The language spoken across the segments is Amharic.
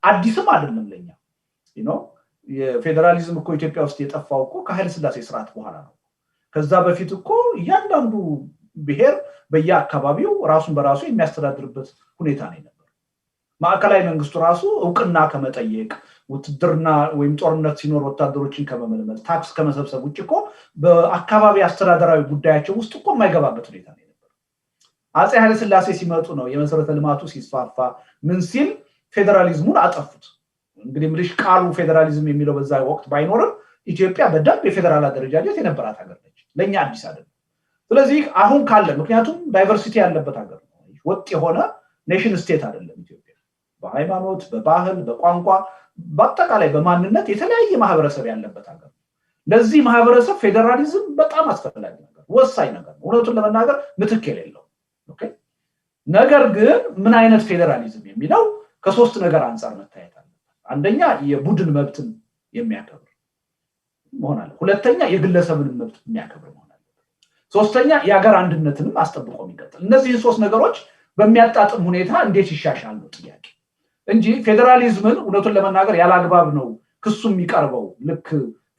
አዲስም አይደለም ለኛ የፌደራሊዝም እኮ ኢትዮጵያ ውስጥ የጠፋው እኮ ከኃይለ ሥላሴ ስርዓት በኋላ ነው ከዛ በፊት እኮ እያንዳንዱ ብሔር በየአካባቢው ራሱን በራሱ የሚያስተዳድርበት ሁኔታ ነው ነበር ማዕከላዊ መንግስቱ ራሱ ዕውቅና ከመጠየቅ ውትድርና ወይም ጦርነት ሲኖር ወታደሮችን ከመመልመል ታክስ ከመሰብሰብ ውጭ እኮ በአካባቢ አስተዳደራዊ ጉዳያቸው ውስጥ እኮ የማይገባበት ሁኔታ ነው ነበር አፄ ኃይለ ሥላሴ ሲመጡ ነው የመሰረተ ልማቱ ሲስፋፋ ምን ሲል ፌደራሊዝሙን አጠፉት እንግዲህ ምልሽ ቃሉ ፌደራሊዝም የሚለው በዛ ወቅት ባይኖርም ኢትዮጵያ በደንብ የፌደራል አደረጃጀት የነበራት ሀገር ነች ለኛ አዲስ አይደለም ስለዚህ አሁን ካለ ምክንያቱም ዳይቨርሲቲ ያለበት ሀገር ነው ወጥ የሆነ ኔሽን ስቴት አይደለም ኢትዮጵያ በሃይማኖት በባህል በቋንቋ በአጠቃላይ በማንነት የተለያየ ማህበረሰብ ያለበት ሀገር ለዚህ ማህበረሰብ ፌደራሊዝም በጣም አስፈላጊ ነገር ወሳኝ ነገር ነው እውነቱን ለመናገር ምትክ የሌለው ኦኬ ነገር ግን ምን አይነት ፌደራሊዝም የሚለው ከሶስት ነገር አንፃር መታየት አለበት አንደኛ የቡድን መብትን የሚያከብር መሆን አለ ሁለተኛ የግለሰብን መብት የሚያከብር መሆን አለ ሶስተኛ የሀገር አንድነትንም አስጠብቆ የሚቀጥል እነዚህ ሶስት ነገሮች በሚያጣጥም ሁኔታ እንዴት ይሻሻል ነው ጥያቄ እንጂ ፌደራሊዝምን እውነቱን ለመናገር ያላግባብ ነው ክሱ የሚቀርበው ልክ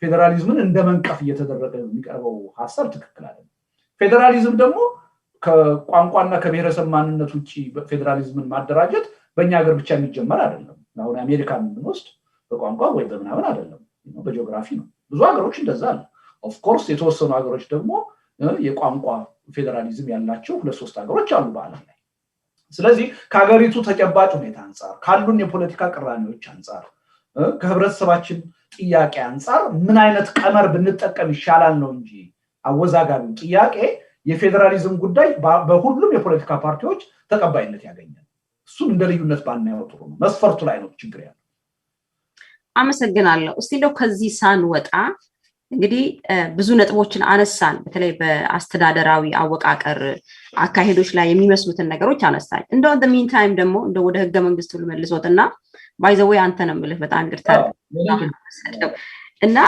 ፌደራሊዝምን እንደመንቀፍ እየተደረገ የሚቀርበው ሐሳብ ትክክል አይደለም ፌደራሊዝም ደግሞ ከቋንቋና ከብሔረሰብ ማንነት ውጪ ፌደራሊዝምን ማደራጀት በእኛ ሀገር ብቻ የሚጀመር አይደለም አሁን አሜሪካን ብንወስድ በቋንቋ ወይ በምናምን አይደለም በጂኦግራፊ ነው ብዙ ሀገሮች እንደዛ አለ ኦፍ ኮርስ የተወሰኑ ሀገሮች ደግሞ የቋንቋ ፌደራሊዝም ያላቸው ሁለት ሶስት ሀገሮች አሉ በአለም ላይ ስለዚህ ከሀገሪቱ ተጨባጭ ሁኔታ አንፃር ካሉን የፖለቲካ ቅራኔዎች አንፃር ከህብረተሰባችን ጥያቄ አንፃር ምን አይነት ቀመር ብንጠቀም ይሻላል ነው እንጂ አወዛጋቢው ጥያቄ የፌደራሊዝም ጉዳይ በሁሉም የፖለቲካ ፓርቲዎች ተቀባይነት ያገኛል እሱን እንደ ልዩነት ባናየው ጥሩ ነው መስፈርቱ ላይ ነው ችግር ያለው አመሰግናለሁ እስቲ እንደው ከዚህ ሳንወጣ እንግዲህ ብዙ ነጥቦችን አነሳን በተለይ በአስተዳደራዊ አወቃቀር አካሄዶች ላይ የሚመስሉትን ነገሮች አነሳን እንደው the meantime ደግሞ እንደው ወደ ህገ መንግስቱ ልመልሶትና by the way አንተ ነው ማለት በጣም ግርታል እና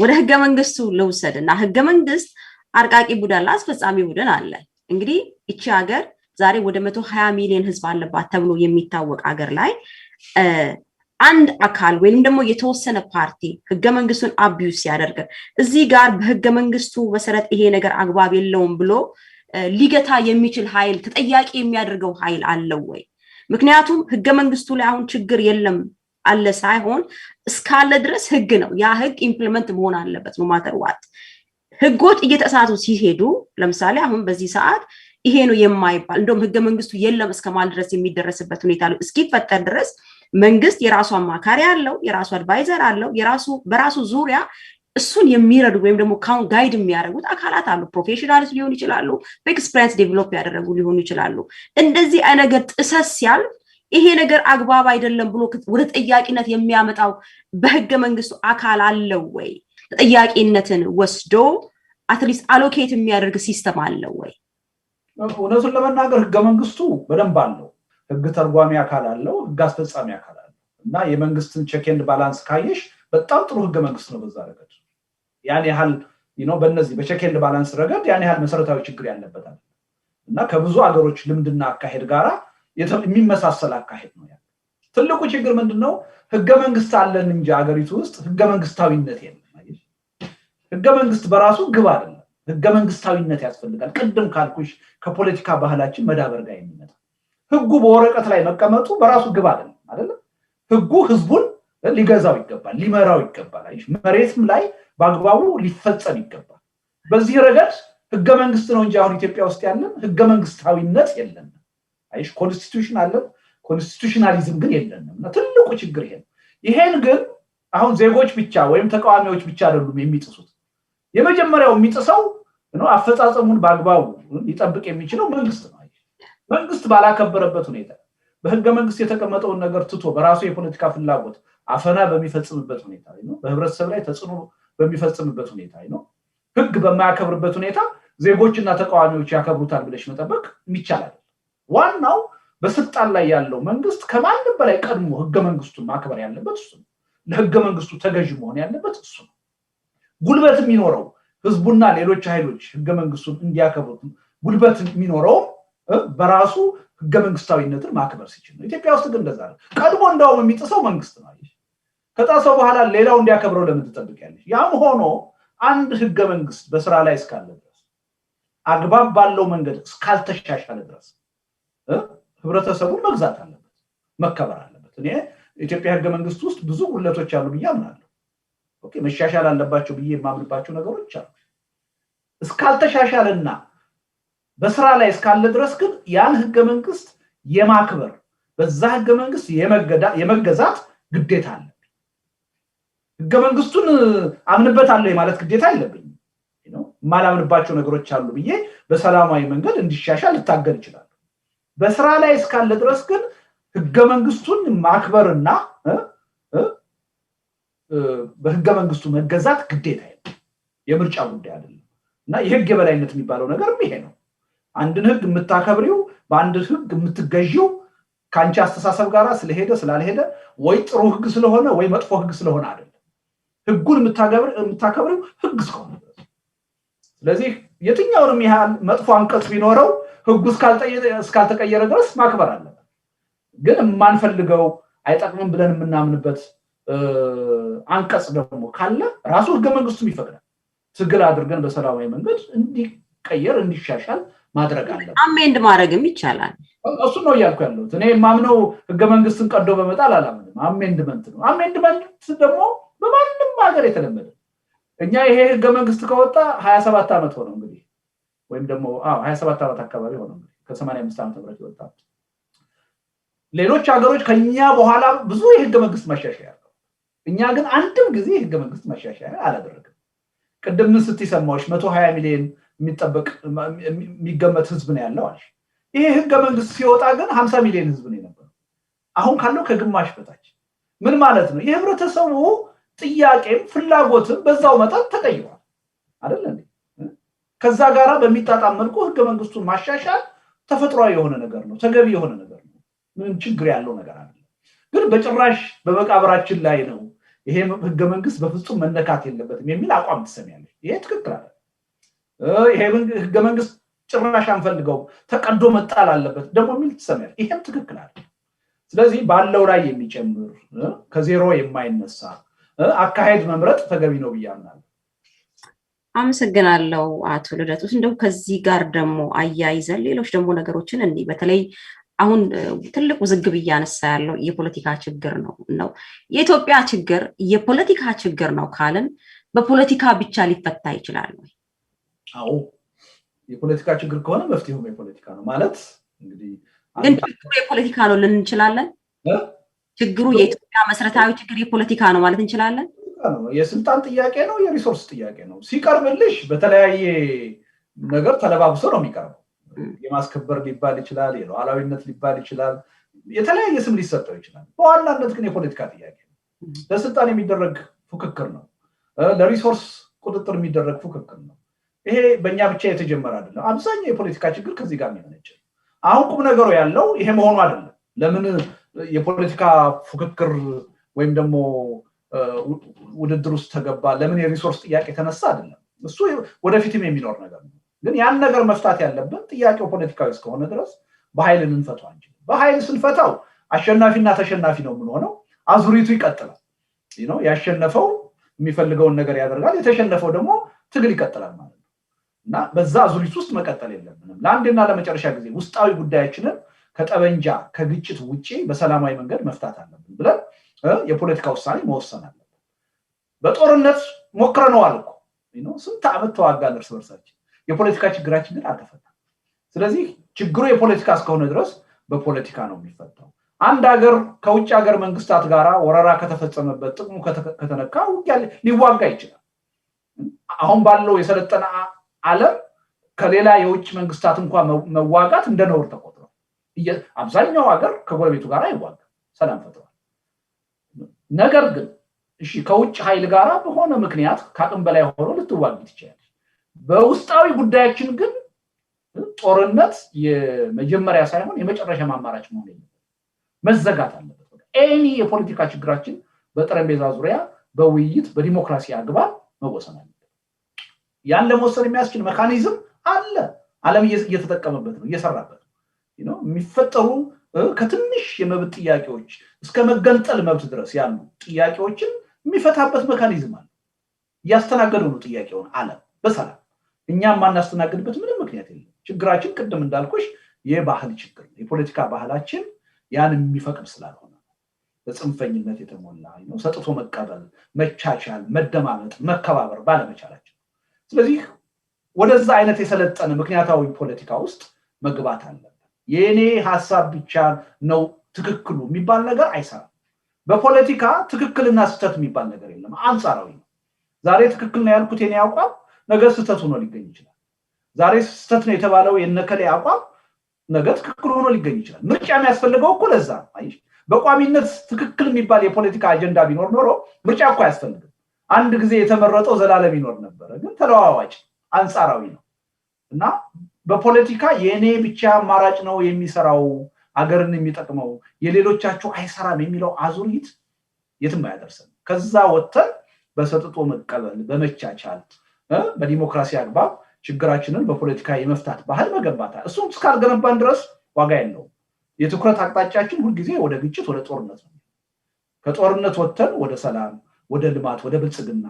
ወደ ህገ መንግስቱ ልውሰድና ህገ መንግስት አርቃቂ ቡድን አስፈጻሚ ቡድን አለ እንግዲህ እቺ ሀገር ዛሬ ወደ 120 ሚሊዮን ህዝብ አለባት ተብሎ የሚታወቅ ሀገር ላይ አንድ አካል ወይንም ደግሞ የተወሰነ ፓርቲ ህገ መንግስቱን አቢዩስ ያደርግ እዚህ ጋር በህገ መንግስቱ መሰረት ይሄ ነገር አግባብ የለውም ብሎ ሊገታ የሚችል ኃይል ተጠያቂ የሚያደርገው ኃይል አለው ወይ ምክንያቱም ህገ መንግስቱ ላይ አሁን ችግር የለም አለ ሳይሆን እስካለ ድረስ ህግ ነው ያ ህግ ኢምፕሊመንት መሆን አለበት no matter what ህጎች እየተሳቱ ሲሄዱ ለምሳሌ አሁን በዚህ ሰዓት ይሄ ነው የማይባል እንደውም ህገ መንግስቱ የለም እስከማል ድረስ የሚደረስበት ሁኔታ ነው እስኪፈጠር ድረስ መንግስት የራሱ አማካሪ አለው የራሱ አድቫይዘር አለው የራሱ በራሱ ዙሪያ እሱን የሚረዱ ወይም ደግሞ ጋይድ የሚያደርጉት አካላት አሉ ፕሮፌሽናልስ ሊሆኑ ይችላሉ በኤክስፒሪየንስ ዴቨሎፕ ያደረጉ ሊሆኑ ይችላሉ እንደዚህ አይነት ጥሰት ሲያል ይሄ ነገር አግባብ አይደለም ብሎ ወደ ጥያቄነት የሚያመጣው በህገ መንግስቱ አካል አለው ወይ ጥያቄነትን ወስዶ አትሊስት አሎኬት የሚያደርግ ሲስተም አለው ወይ እውነቱን ለመናገር ህገ መንግስቱ በደንብ አለው ህግ ተርጓሚ አካል አለው ህግ አስፈጻሚ አካል አለው እና የመንግስትን ቼክ ኤንድ ባላንስ ካየሽ በጣም ጥሩ ህገ መንግስት ነው በዛ ረገድ ያን ያህል በእነዚህ በቼክ ኤንድ ባላንስ ረገድ ያን ያህል መሰረታዊ ችግር ያለበት አይደል እና ከብዙ ሀገሮች ልምድና አካሄድ ጋራ የሚመሳሰል አካሄድ ነው ያለው ትልቁ ችግር ምንድነው ህገ መንግስት አለን እንጂ ሀገሪቱ ውስጥ ህገ መንግስታዊነት የለም አይደል ህገ መንግስት በራሱ ግብ አይደለም ህገ መንግስታዊነት ያስፈልጋል ቅድም ካልኩሽ ከፖለቲካ ባህላችን መዳበር ጋር የሚመጣ ህጉ በወረቀት ላይ መቀመጡ በራሱ ግብ አይደለም ህጉ ህዝቡን ሊገዛው ይገባል ሊመራው ይገባል አይሽ መሬትም ላይ በአግባቡ ሊፈጸም ይገባል በዚህ ረገድ ህገ መንግስት ነው እንጂ አሁን ኢትዮጵያ ውስጥ ያለን ህገ መንግስታዊነት የለም አይሽ ኮንስቲቱሽን አለ ኮንስቲቱሽናሊዝም ግን የለንም እና ትልቁ ችግር ይሄን ግን አሁን ዜጎች ብቻ ወይም ተቃዋሚዎች ብቻ አይደሉም የሚጥሱት የመጀመሪያው የሚጥሰው አፈጻጸሙን በአግባቡ ሊጠብቅ የሚችለው መንግስት ነው መንግስት ባላከበረበት ሁኔታ በህገ መንግስት የተቀመጠውን ነገር ትቶ በራሱ የፖለቲካ ፍላጎት አፈና በሚፈጽምበት ሁኔታ በህብረተሰብ ላይ ተጽዕኖ በሚፈጽምበት ሁኔታ ህግ በማያከብርበት ሁኔታ ዜጎችና ተቃዋሚዎች ያከብሩታል ብለሽ መጠበቅ ይቻላል ዋናው በስልጣን ላይ ያለው መንግስት ከማንም በላይ ቀድሞ ህገ መንግስቱን ማክበር ያለበት እሱ ነው ለህገ መንግስቱ ተገዥ መሆን ያለበት እሱ ነው ጉልበት የሚኖረው ህዝቡና ሌሎች ኃይሎች ህገ መንግስቱን እንዲያከብሩት ጉልበት የሚኖረው በራሱ ህገ መንግስታዊነትን ማክበር ሲችል ነው። ኢትዮጵያ ውስጥ ግን እንደዛ ነው። ቀድሞ እንዳውም የሚጥሰው መንግስት ነው። ከጣሰው በኋላ ሌላው እንዲያከብረው ለምን ትጠብቂያለሽ? ያም ሆኖ አንድ ህገ መንግስት በስራ ላይ እስካለ ድረስ አግባብ ባለው መንገድ እስካልተሻሻለ ድረስ ህብረተሰቡን መግዛት አለበት፣ መከበር አለበት። እኔ ኢትዮጵያ ህገ መንግስት ውስጥ ብዙ ጉድለቶች አሉ ብዬ አምናለሁ። ኦኬ መሻሻል አለባቸው ብዬ የማምንባቸው ነገሮች አሉ። እስካልተሻሻለና በስራ ላይ እስካለ ድረስ ግን ያን ህገ መንግስት የማክበር በዛ ህገ መንግስት የመገዛት ግዴታ አለ። ህገ መንግስቱን አምንበታለሁ ማለት ግዴታ አይለብኝም። ማላምንባቸው ነገሮች አሉ ብዬ በሰላማዊ መንገድ እንዲሻሻል ልታገል ይችላል። በስራ ላይ እስካለ ድረስ ግን ህገ መንግስቱን ማክበርና በህገ መንግስቱ መገዛት ግዴታ ነው። የምርጫ ጉዳይ አይደለም። እና የህግ የበላይነት የሚባለው ነገር ይሄ ነው። አንድን ህግ የምታከብሪው በአንድ ህግ የምትገዢው ካንቺ አስተሳሰብ ጋር ስለሄደ ስላልሄደ ወይ ጥሩ ህግ ስለሆነ ወይ መጥፎ ህግ ስለሆነ አይደለም። ህጉን የምታከብሪው ህግ ስለሆነ። ስለዚህ የትኛውንም ያህል መጥፎ አንቀጽ ቢኖረው ህጉ እስካልተቀየረ ድረስ ማክበር አለበት። ግን የማንፈልገው አይጠቅምም ብለን የምናምንበት አንቀጽ ደግሞ ካለ ራሱ ህገ መንግስቱም ይፈቅዳል። ትግል አድርገን በሰላማዊ መንገድ እንዲቀየር እንዲሻሻል ማድረግ አለበት። አሜንድ ማድረግም ይቻላል። እሱ ነው ያልኩ ያለሁት። እኔ ማምነው ህገ መንግስትን ቀዶ በመጣል አላምንም። አሜንድመንት ነው። አሜንድመንት ደግሞ በማንም ሀገር የተለመደ። እኛ ይሄ ህገ መንግስት ከወጣ 27 ዓመት ሆነው እንግዲህ ወይም ደግሞ 27 ዓመት አካባቢ ሆነው እንግዲህ ከ85 ዓመት በፊት ወጣ። ሌሎች ሀገሮች ከኛ በኋላ ብዙ የህገ መንግስት ማሻሻያ አለው። እኛ ግን አንድም ጊዜ የህገ መንግስት ማሻሻያ አላደረግም። ቅድም ስትሰማዎች 120 ሚሊዮን የሚገመት ህዝብ ነው ያለው አልሽ። ይሄ ህገ መንግስት ሲወጣ ግን 50 ሚሊዮን ህዝብ ነው የነበረው። አሁን ካለው ከግማሽ በታች። ምን ማለት ነው? የህብረተሰቡ ጥያቄም ፍላጎትም በዛው መጠን ተቀይሯል አይደል እንዴ? ከዛ ጋራ በሚጣጣም መልኩ ህገ መንግስቱን ማሻሻል ተፈጥሯዊ የሆነ ነገር ነው፣ ተገቢ የሆነ ነገር ነው። ምንም ችግር ያለው ነገር አይደለም። ግን በጭራሽ በመቃብራችን ላይ ነው ይሄ ህገ መንግስት በፍጹም መነካት የለበትም የሚል አቋም ትሰሚያለሽ። ይሄ ትክክል አይደለም። ይሄ ህገ መንግስት ጭራሽ አንፈልገው ተቀዶ መጣል አለበት ደግሞ የሚል ትሰሚያለሽ። ይሄም ትክክል አይደለም። ስለዚህ ባለው ላይ የሚጨምር ከዜሮ የማይነሳ አካሄድ መምረጥ ተገቢ ነው ብዬ አምናለሁ። አመሰግናለሁ አቶ ልደቱ። እንደው ከዚህ ጋር ደግሞ አያይዘን ሌሎች ደግሞ ነገሮችን እንዲህ በተለይ አሁን ትልቅ ውዝግብ እያነሳ ያለው የፖለቲካ ችግር ነው። የኢትዮጵያ ችግር የፖለቲካ ችግር ነው ካልን በፖለቲካ ብቻ ሊፈታ ይችላል ወይ? አዎ የፖለቲካ ችግር ከሆነ መፍትሄው የፖለቲካ ነው ማለት እንግዲህ ግን ችግሩ የፖለቲካ ነው ልንል እንችላለን? ችግሩ የኢትዮጵያ መሰረታዊ ችግር የፖለቲካ ነው ማለት እንችላለን? የስልጣን ጥያቄ ነው፣ የሪሶርስ ጥያቄ ነው። ሲቀርብልሽ በተለያየ ነገር ተለባብሶ ነው የሚቀርበው። የማስከበር ሊባል ይችላል፣ የሉዓላዊነት ሊባል ይችላል፣ የተለያየ ስም ሊሰጠው ይችላል። በዋናነት ግን የፖለቲካ ጥያቄ ነው። ለስልጣን የሚደረግ ፉክክር ነው፣ ለሪሶርስ ቁጥጥር የሚደረግ ፉክክር ነው። ይሄ በእኛ ብቻ የተጀመረ አይደለም። አብዛኛው የፖለቲካ ችግር ከዚህ ጋር የሚመነጭ። አሁን ቁም ነገሩ ያለው ይሄ መሆኑ አይደለም። ለምን የፖለቲካ ፉክክር ወይም ደግሞ ውድድር ውስጥ ተገባ፣ ለምን የሪሶርስ ጥያቄ ተነሳ አይደለም። እሱ ወደፊትም የሚኖር ነገር ነው። ግን ያን ነገር መፍታት ያለብን ጥያቄው ፖለቲካዊ እስከሆነ ድረስ በኃይል ልንፈታው አንችልም። በኃይል ስንፈታው አሸናፊና ተሸናፊ ነው የምንሆነው። አዙሪቱ ይቀጥላል። ያሸነፈው የሚፈልገውን ነገር ያደርጋል፣ የተሸነፈው ደግሞ ትግል ይቀጥላል ማለት ነው። እና በዛ አዙሪት ውስጥ መቀጠል የለብንም። ለአንድና ለመጨረሻ ጊዜ ውስጣዊ ጉዳያችንን ከጠበንጃ ከግጭት ውጪ በሰላማዊ መንገድ መፍታት አለብን ብለን የፖለቲካ ውሳኔ መወሰን አለብን። በጦርነት ሞክረነዋል እኮ ስንት ዓመት ተዋጋን እርስ በርሳችን። የፖለቲካ ችግራችን ግን አልተፈታም። ስለዚህ ችግሩ የፖለቲካ እስከሆነ ድረስ በፖለቲካ ነው የሚፈታው። አንድ ሀገር ከውጭ ሀገር መንግስታት ጋራ ወረራ ከተፈጸመበት ጥቅሙ ከተነካ ውጊያ ሊዋጋ ይችላል። አሁን ባለው የሰለጠነ ዓለም ከሌላ የውጭ መንግስታት እንኳን መዋጋት እንደ ነውር ተቆጥሯል። አብዛኛው ሀገር ከጎረቤቱ ጋር አይዋጋም፣ ሰላም ፈጥሯል። ነገር ግን እሺ ከውጭ ኃይል ጋራ በሆነ ምክንያት ከአቅም በላይ ሆኖ ልትዋጊ ትችላለች። በውስጣዊ ጉዳያችን ግን ጦርነት የመጀመሪያ ሳይሆን የመጨረሻ አማራጭ መሆን የለበትም፣ መዘጋት አለበት። ኤኒ የፖለቲካ ችግራችን በጠረጴዛ ዙሪያ በውይይት በዲሞክራሲ አግባብ መወሰን አለበት። ያን ለመወሰን የሚያስችል ሜካኒዝም አለ። ዓለም እየተጠቀመበት ነው፣ እየሰራበት ነው። የሚፈጠሩ ከትንሽ የመብት ጥያቄዎች እስከ መገንጠል መብት ድረስ ያሉ ጥያቄዎችን የሚፈታበት ሜካኒዝም አለ ያስተናገዱ ነው ጥያቄውን አለ በሰላም እኛም ማናስተናግድበት ምንም ምክንያት የለም ችግራችን ቅድም እንዳልኩሽ የባህል ችግር የፖለቲካ ባህላችን ያን የሚፈቅድ ስላልሆነ በጽንፈኝነት የተሞላ ሰጥቶ መቀበል መቻቻል መደማመጥ መከባበር ባለመቻላችን ስለዚህ ወደዛ አይነት የሰለጠነ ምክንያታዊ ፖለቲካ ውስጥ መግባት አለበት የኔ ሐሳብ ብቻ ነው ትክክሉ የሚባል ነገር አይሰራም በፖለቲካ ትክክልና ስህተት የሚባል ነገር የለም አንጻራዊ ነው ዛሬ ትክክል ነው ያልኩት የኔ አቋም ነገ ስህተት ሆኖ ሊገኝ ይችላል ዛሬ ስህተት ነው የተባለው የነከለ አቋም ነገ ትክክል ሆኖ ሊገኝ ይችላል ምርጫ የሚያስፈልገው እኮ ለዛ አይሽ በቋሚነት ትክክል የሚባል የፖለቲካ አጀንዳ ቢኖር ኖሮ ምርጫ እኮ ያስፈልጋል አንድ ጊዜ የተመረጠው ዘላለም ይኖር ነበር ግን ተለዋዋጭ አንጻራዊ ነው እና በፖለቲካ የኔ ብቻ አማራጭ ነው የሚሰራው አገርን የሚጠቅመው የሌሎቻቸው አይሰራም የሚለው አዙሪት የትም ያደርሰን ከዛ ወጥተን በሰጥቶ መቀበል በመቻቻል በዲሞክራሲ አግባብ ችግራችንን በፖለቲካ የመፍታት ባህል መገንባት እሱም እስካልገነባን ድረስ ዋጋ የለውም የትኩረት አቅጣጫችን ሁሉ ጊዜ ወደ ግጭት ወደ ጦርነት ነው ከጦርነት ወጥተን ወደ ሰላም ወደ ልማት ወደ ብልጽግና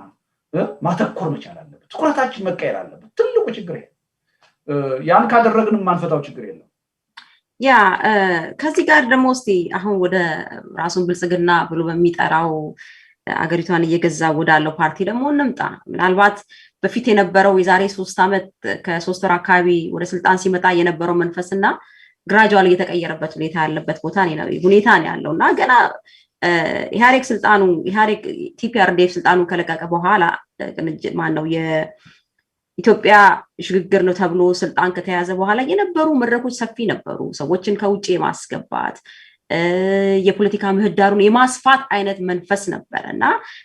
ማተኮር መቻል አለበት ትኩረታችን መቀየር አለበት ትልቁ ችግር ይሄ ያን ካደረግንም ማንፈታው ችግር የለም ያ ከዚህ ጋር ደግሞ እስቲ አሁን ወደ ራሱን ብልጽግና ብሎ በሚጠራው አገሪቷን እየገዛ ወዳለው ፓርቲ ደግሞ እንምጣ ምናልባት በፊት የነበረው የዛሬ 3 አመት ከ3 ወር አካባቢ ወደ ስልጣን ሲመጣ የነበረው መንፈስና ግራጁዋል እየተቀየረበት ሁኔታ ያለበት ቦታ ነው ያለውና ገና ኢህአዴግ ቲፒአርዲኤፍ ስልጣኑን ከለቀቀ በኋላ ማነው የኢትዮጵያ ሽግግር ነው ተብሎ ስልጣን ከተያዘ በኋላ የነበሩ መድረኮች ሰፊ ነበሩ ሰዎችን ከውጪ የማስገባት የፖለቲካ ምህዳሩን የማስፋት አይነት መንፈስ ነበርና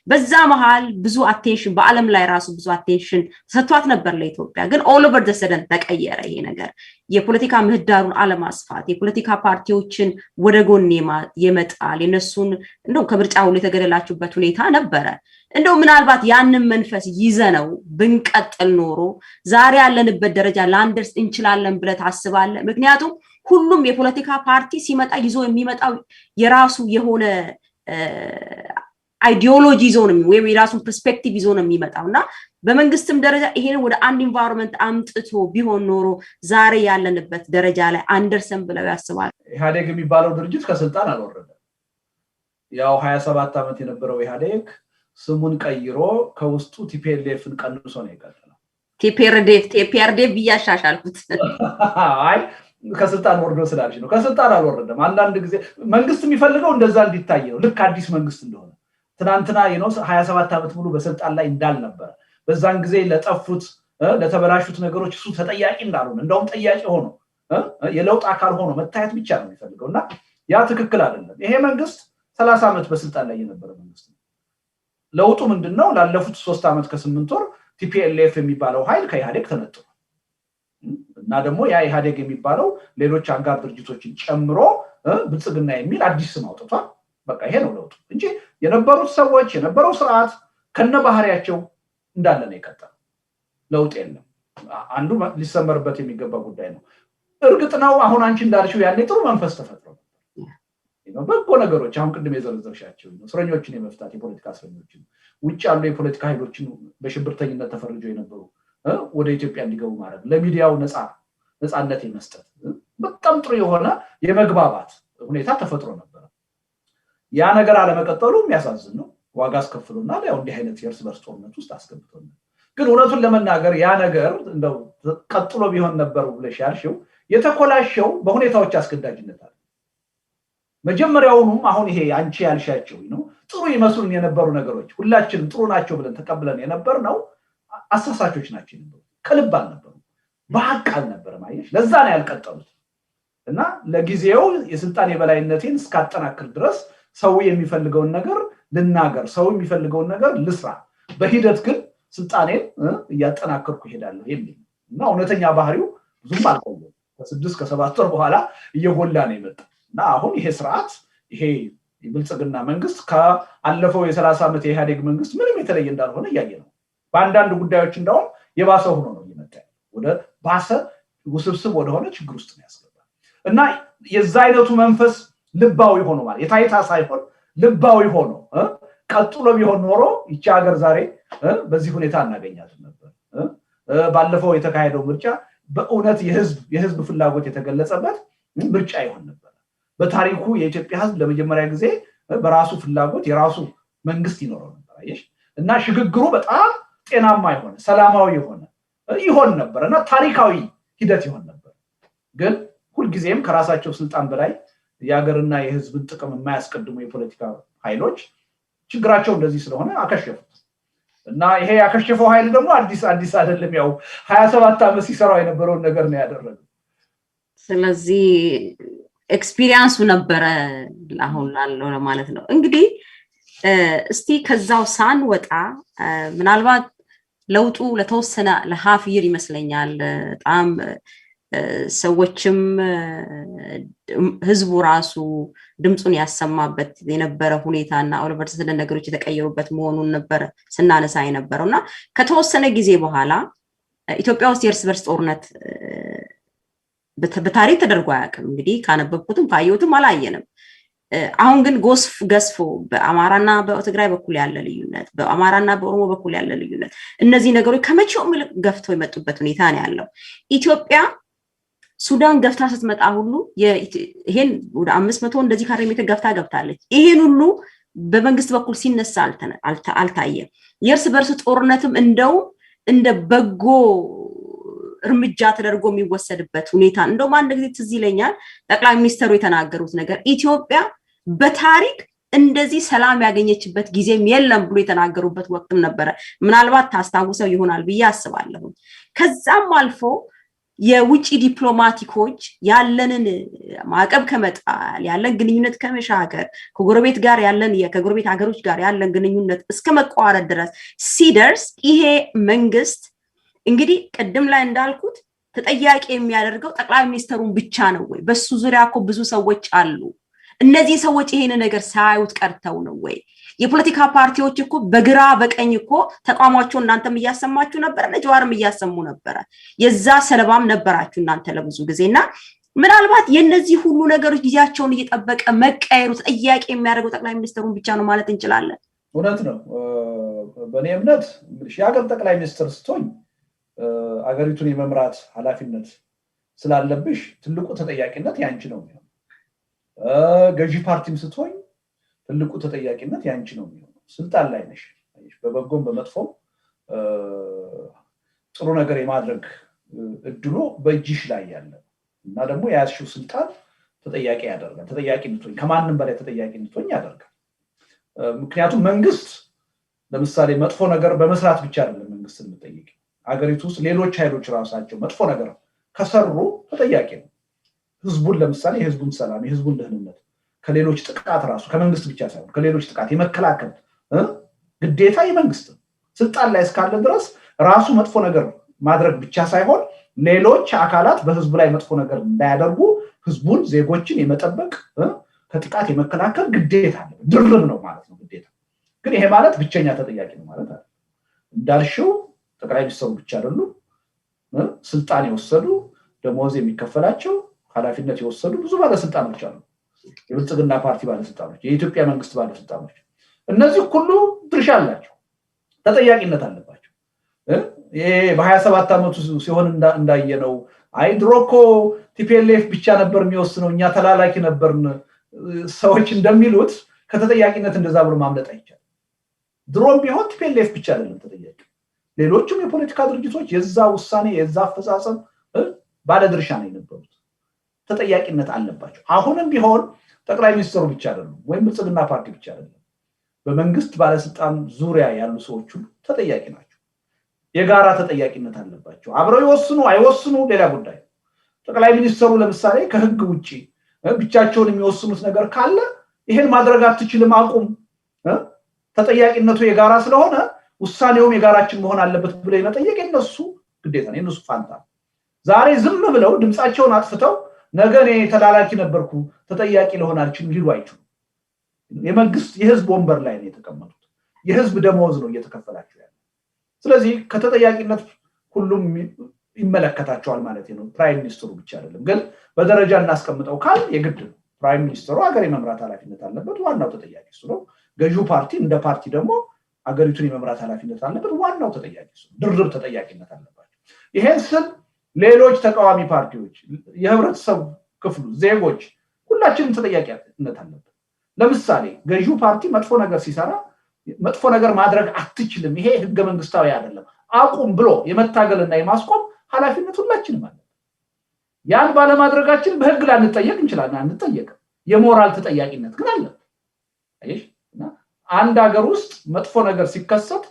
በዛ መሃል ብዙ አቴንሽን በአለም ላይ ራሱ ብዙ አቴንሽን ተሰጥቷት ነበር ለኢትዮጵያ ግን ኦል ኦቨር ዘ ሰደን ተቀየረ ይሄ ነገር የፖለቲካ ምህዳሩን አለማስፋት የፖለቲካ ፓርቲዎችን ወደ ጎን የመጣል የነሱን እንደው ከምርጫው ላይ የተገደላችሁበት ሁኔታ ነበረ እንደው ምናልባት ያንን መንፈስ ይዘነው ብንቀጥል ኖሮ ዛሬ ያለንበት ደረጃ ላንደርስ እንችላለን ብለ ታስባለ ምክንያቱም ሁሉም የፖለቲካ ፓርቲ ሲመጣ ይዞ የሚመጣው የራሱ የሆነ አይዲዮሎጂ ዞን ወይም የራሱን ፐርስፔክቲቭ ዞን የሚመጣውና በመንግስትም ደረጃ ይሄን ወደ አንድ ኢንቫይሮንመንት አምጥቶ ቢሆን ኖሮ ዛሬ ያለንበት ደረጃ ላይ አንደርሰን ብለው ያስባሉ ኢህአዴግ የሚባለው ድርጅት ከስልጣን አልወረደ ያው 27 አመት የነበረው ኢህአዴግ ስሙን ቀይሮ ከውስጡ ቲፒኤልኤፍን ቀንሶ ነው የቀጠለው ቲፒአርዲኤፍ ብያሻሻልኩት አይ ከስልጣን ወርዶ ስላልሽ ነው ከስልጣን አልወረደም አንዳንድ ጊዜ መንግስት የሚፈልገው እንደዛ እንዲታይ ነው ልክ አዲስ መንግስት እንደሆነ ትናንትና 27 አመት ሙሉ በስልጣን ላይ እንዳልነበረ በዛን ጊዜ ለጠፉት ለተበላሹት ነገሮች እሱ ተጠያቂ እንዳልሆነ እንደውም ጠያቂ ሆኖ የለውጥ አካል ሆኖ መታየት ብቻ ነው የሚፈልገውና ያ ትክክል አይደለም ይሄ መንግስት 30 አመት በስልጣን ላይ የነበረ መንግስት ነው ለውጡ ምንድነው ላለፉት 3 አመት ከ8 ወር ቲፒኤልኤፍ የሚባለው ኃይል ከኢህአዴግ ተነጥሏል እና ደግሞ ያ ኢህአዴግ የሚባለው ሌሎች አጋር ድርጅቶችን ጨምሮ ብልጽግና የሚል አዲስ ስም አውጥቷል በቃ ይሄ ነው ለውጡ እንጂ የነበሩት ሰዎች የነበረው ስርዓት ከነባህሪያቸው እንዳለ ነው የቀጠለው ለውጥ የለም አንዱ ሊሰመርበት የሚገባ ጉዳይ ነው እርግጥ ነው አሁን አንቺ እንዳልሽው ያኔ ጥሩ መንፈስ ተፈጥሮ በጎ ነገሮች አሁን ቅድም የዘረዘርሻቸው እስረኞችን የመፍታት የፖለቲካ እስረኞችን ውጭ ያሉ የፖለቲካ ኃይሎችን በሽብርተኝነት ተፈርጆ የነበሩ ወደ ኢትዮጵያ እንዲገቡ ማድረግ ለሚዲያው ነፃነት የመስጠት በጣም ጥሩ የሆነ የመግባባት ሁኔታ ተፈጥሮ ነበር ያ ነገር አለመቀጠሉ የሚያሳዝን ነው ዋጋ አስከፍሎናል ያው እንዲህ አይነት የእርስ በርስ ጦርነት ውስጥ አስገብቶናል ግን እውነቱን ለመናገር ያ ነገር እንደው ቀጥሎ ቢሆን ነበር ብለሽ ያልሽው የተኮላሸው በሁኔታዎች አስገዳጅነት አለ መጀመሪያውንም አሁን ይሄ አንቺ ያልሻቸው ነው ጥሩ ይመስሉን የነበሩ ነገሮች ሁላችንም ጥሩ ናቸው ብለን ተቀብለን የነበርነው አሳሳቾች ናቸው ከልብ አልነበሩ በሐቅ አልነበረ ማየሽ ለዛ ነው ያልቀጠሉት እና ለጊዜው የስልጣን የበላይነቴን እስካጠናክር ድረስ ሰው የሚፈልገውን ነገር ልናገር ሰው የሚፈልገውን ነገር ልስራ በሂደት ግን ስልጣኔን እያጠናከርኩ ሄዳለሁ የሚል እና እውነተኛ ባህሪው ብዙም አልቆየም ከ6 ከ7 ወር በኋላ እየጎላ ነው የመጣው እና አሁን ይሄ ስርዓት ይሄ የብልጽግና መንግስት ከአለፈው የ30 አመት የኢህአዴግ መንግስት ምንም የተለየ እንዳልሆነ ያያየነው በአንዳንድ ጉዳዮች እንደውም የባሰ ሆኖ ነው እየመጣ ወደ ባሰ ውስብስብ ወደ ሆነ ችግር ውስጥ ነው ያስገባል እና የዛ አይነቱ መንፈስ ልባዊ ሆኖ ማለት የታይታ ሳይሆን ልባዊ ሆኖ ቀጥሎ ቢሆን ኖሮ ይቺ ሀገር ዛሬ በዚህ ሁኔታ እናገኛት ነበር። ባለፈው የተካሄደው ምርጫ በእውነት የህዝብ ፍላጎት የተገለጸበት ምርጫ ይሆን ነበር። በታሪኩ የኢትዮጵያ ህዝብ ለመጀመሪያ ጊዜ በራሱ ፍላጎት የራሱ መንግስት ይኖረው ነበር አይሽ እና ሽግግሩ በጣም ጤናማ ይሆን ሰላማዊ ይሆን ነበርና ታሪካዊ ሂደት ይሆን ነበር። ግን ሁሉ ጊዜም ከራሳቸው ስልጣን በላይ የሀገርና የህዝብን ጥቅም የማያስቀድሙ የፖለቲካ ኃይሎች ችግራቸው እንደዚህ ስለሆነ አከሸፉት እና ይሄ ያከሸፈው ኃይል ደግሞ አዲስ አይደለም ያው 27 ዓመት ሲሰራው የነበረው ነገር ነው ያደረገው። ስለዚህ ኤክስፒሪየንሱ ነበረ አሁን ላለው ማለት ነው። እንግዲህ እስቲ ከዛው ሳንወጣ ምናልባት ለውጡ ለተወሰነ ለሃፍ ይር ይመስለኛል በጣም ሰዎችም ህዝቡ ራሱ ድምጹን ያሰማበት የነበረ ሁኔታና ኦልቨር ስለ ነገሮች የተቀየሩበት መሆኑን ነበር ስናነሳ የነበረውና ከተወሰነ ጊዜ በኋላ ኢትዮጵያ ውስጥ የእርስ በርስ ጦርነት በታሪክ ተደርጎ አያውቅም። እንግዲህ ካነበብኩትም ካየሁትም አላየንም። አሁን ግን ገስፎ በአማራና በትግራይ በኩል ያለ ልዩነት በአማራና በኦሮሞ በኩል ያለ ልዩነት እነዚህ ነገሮች ከመቼውም ገፍተው የመጡበት ሁኔታ ነው ያለው። ኢትዮጵያ ሱዳን ገፍታ ስትመጣ ሁሉ ይሄን ወደ 500 እንደዚህ ካሬ ሜትር ገብታለች። ይሄን ሁሉ በመንግስት በኩል ሲነሳ አልታየም። የእርስ በርስ ጦርነትም እንደው እንደ በጎ እርምጃ ተደርጎ የሚወሰድበት ሁኔታ እንደውም አንድ ጊዜ ትዝ ይለኛል ጠቅላይ ሚኒስትሩ የተናገሩት ነገር ኢትዮጵያ በታሪክ እንደዚህ ሰላም ያገኘችበት ጊዜም የለም ብሎ የተናገሩበት ወቅትም ነበረ። ምናልባት ታስታውሰው ይሆናል ብዬ አስባለሁ። ከዛም አልፎ የውጪ ዲፕሎማቲኮች ያለንን ማዕቀብ ከመጣል ያለን ግንኙነት ከመሻገር ከጎረቤት ጋር ያለን ከጎረቤት ሀገሮች ጋር ያለን ግንኙነት እስከመቋረጥ ድረስ ሲደርስ ይሄ መንግስት እንግዲህ ቀደም ላይ እንዳልኩት ተጠያቂ የሚያደርገው ጠቅላይ ሚኒስትሩን ብቻ ነው ወይ? በሱ ዙሪያ እኮ ብዙ ሰዎች አሉ። እነዚህ ሰዎች ይሄን ነገር ሳያዩት ቀርተው ነው ወይ? የፖለቲካ ፓርቲዎች እኮ በግራ በቀኝ እኮ ተቋማቸው እናንተም እያሰማችሁ ነበር፣ ለጀዋርም እያሰሙ ነበር። የዛ ሰለባም ነበራችሁ እናንተ ለብዙ ጊዜና ምናልባት የነዚህ ሁሉ ነገሮች ጊዜያቸውን እየጠበቀ መቀየሩ ተጠያቂ የሚያደርገው ጠቅላይ ሚኒስትሩን ብቻ ነው ማለት እንችላለን። እውነት ነው። በእኔ እምነት የሀገር ጠቅላይ ሚኒስትር ስትሆኝ አገሪቱን የመምራት ኃላፊነት ስላለብሽ ትልቁ ተጠያቂነት ያንቺ ነው የሚሆነው። ገዢ ፓርቲም ስትሆኝ ትልቁ ተጠያቂነት ያንቺ ነው የሚሆነው። ስልጣን ላይ ነሽ። በበጎም በመጥፎም ጥሩ ነገር የማድረግ እድሉ በእጅሽ ላይ ያለ እና ደግሞ ያስሽው ስልጣን ተጠያቂ ያደርጋል። ተጠያቂነቱን ከማንም በላይ ተጠያቂነቱን ያደርጋል። ምክንያቱም መንግስት ለምሳሌ መጥፎ ነገር በመስራት ብቻ አይደለም መንግስትን መጠየቅ። አገሪቱ ውስጥ ሌሎች ኃይሎች ራሳቸው መጥፎ ነገር ከሰሩ ተጠያቂ ነው። ህዝቡን ለምሳሌ የህዝቡን ሰላም የህዝቡን ደህንነት ከሌሎች ጥቃት ራሱ ከመንግስት ብቻ ሳይሆን ከሌሎች ጥቃት የመከላከል ግዴታ የመንግስት ስልጣን ላይ እስካለ ድረስ ራሱ መጥፎ ነገር ማድረግ ብቻ ሳይሆን ሌሎች አካላት በህዝቡ ላይ መጥፎ ነገር እንዳያደርጉ ህዝቡን ዜጎችን የመጠበቅ ከጥቃት የመከላከል ግዴታ አለ። ድርብ ነው ማለት ነው ግዴታ። ግን ይሄ ማለት ብቸኛ ተጠያቂ ነው ማለት አይደለም። እንዳልሽው ጠቅላይ ሚኒስትሩ ብቻ አይደሉም። ስልጣን የወሰዱ ደሞዝ የሚከፈላቸው ኃላፊነት የወሰዱ ብዙ ባለስልጣኖች አሉ። የብልጽግና ፓርቲ ባለስልጣኖች፣ የኢትዮጵያ መንግስት ባለስልጣኖች እነዚህ ሁሉ ድርሻ አላቸው፣ ተጠያቂነት አለባቸው። ይሄ በ27 ዓመቱ ሲሆን እንዳየነው አይ ድሮኮ ቲፒኤልኤፍ ብቻ ነበር የሚወስነው እኛ ተላላኪ ነበርን ሰዎች እንደሚሉት ከተጠያቂነት እንደዛ ብሎ ማምለጥ አይቻልም። ድሮም ቢሆን ቲፒኤልኤፍ ብቻ አይደለም ተጠያቂ፣ ሌሎችም የፖለቲካ ድርጅቶች የዛ ውሳኔ የዛ አፈጻጸም ባለድርሻ ነው የነበሩት፣ ተጠያቂነት አለባቸው። አሁንም ቢሆን ጠቅላይ ሚኒስትሩ ብቻ አይደሉም ወይም ብልጽግና ፓርቲ ብቻ አይደለም፣ በመንግስት ባለስልጣን ዙሪያ ያሉ ሰዎች ሁሉ ተጠያቂ ናቸው። የጋራ ተጠያቂነት አለባቸው። አብረው ይወስኑ አይወስኑ ሌላ ጉዳይ። ጠቅላይ ሚኒስትሩ ለምሳሌ ከህግ ውጪ ብቻቸውን የሚወስኑት ነገር ካለ ይሄን ማድረግ አትችልም አቁም፣ ተጠያቂነቱ የጋራ ስለሆነ ውሳኔውም የጋራችን መሆን አለበት ብለው የመጠየቅ የነሱ ግዴታ ነው፣ የነሱ ፋንታ። ዛሬ ዝም ብለው ድምጻቸውን አጥፍተው ነገ እኔ ተላላኪ ነበርኩ ተጠያቂ ለሆን አልችልም ሊሉ አይችሉም። የመንግስት የህዝብ ወንበር ላይ ነው የተቀመጡት፣ የህዝብ ደሞዝ ነው እየተከፈላቸው ያለው። ስለዚህ ከተጠያቂነት ሁሉም ይመለከታቸዋል ማለት ነው ፕራይም ሚኒስትሩ ብቻ አይደለም ግን በደረጃ እናስቀምጠው ካል የግድ ፕራይም ሚኒስትሩ ሀገር የመምራት ኃላፊነት አለበት ዋናው ተጠያቂ እሱ ነው ገዢው ፓርቲ እንደ ፓርቲ ደግሞ ሀገሪቱን የመምራት ኃላፊነት አለበት ዋናው ተጠያቂ እሱ ድርብ ተጠያቂነት አለባቸው ይሄን ስል ሌሎች ተቃዋሚ ፓርቲዎች የህብረተሰብ ክፍሉ ዜጎች ሁላችንም ተጠያቂነት አለበት ለምሳሌ ገዢው ፓርቲ መጥፎ ነገር ሲሰራ መጥፎ ነገር ማድረግ አትችልም ይሄ ህገ መንግስታዊ አይደለም አቁም ብሎ የመታገልና የማስቆም ኃላፊነት ሁላችንም አለ ያን ባለማድረጋችን በህግ ላንጠየቅ እንችላለን አንጠየቅ የሞራል ተጠያቂነት ግን አለ አይሽና አንድ ሀገር ውስጥ መጥፎ ነገር ሲከሰት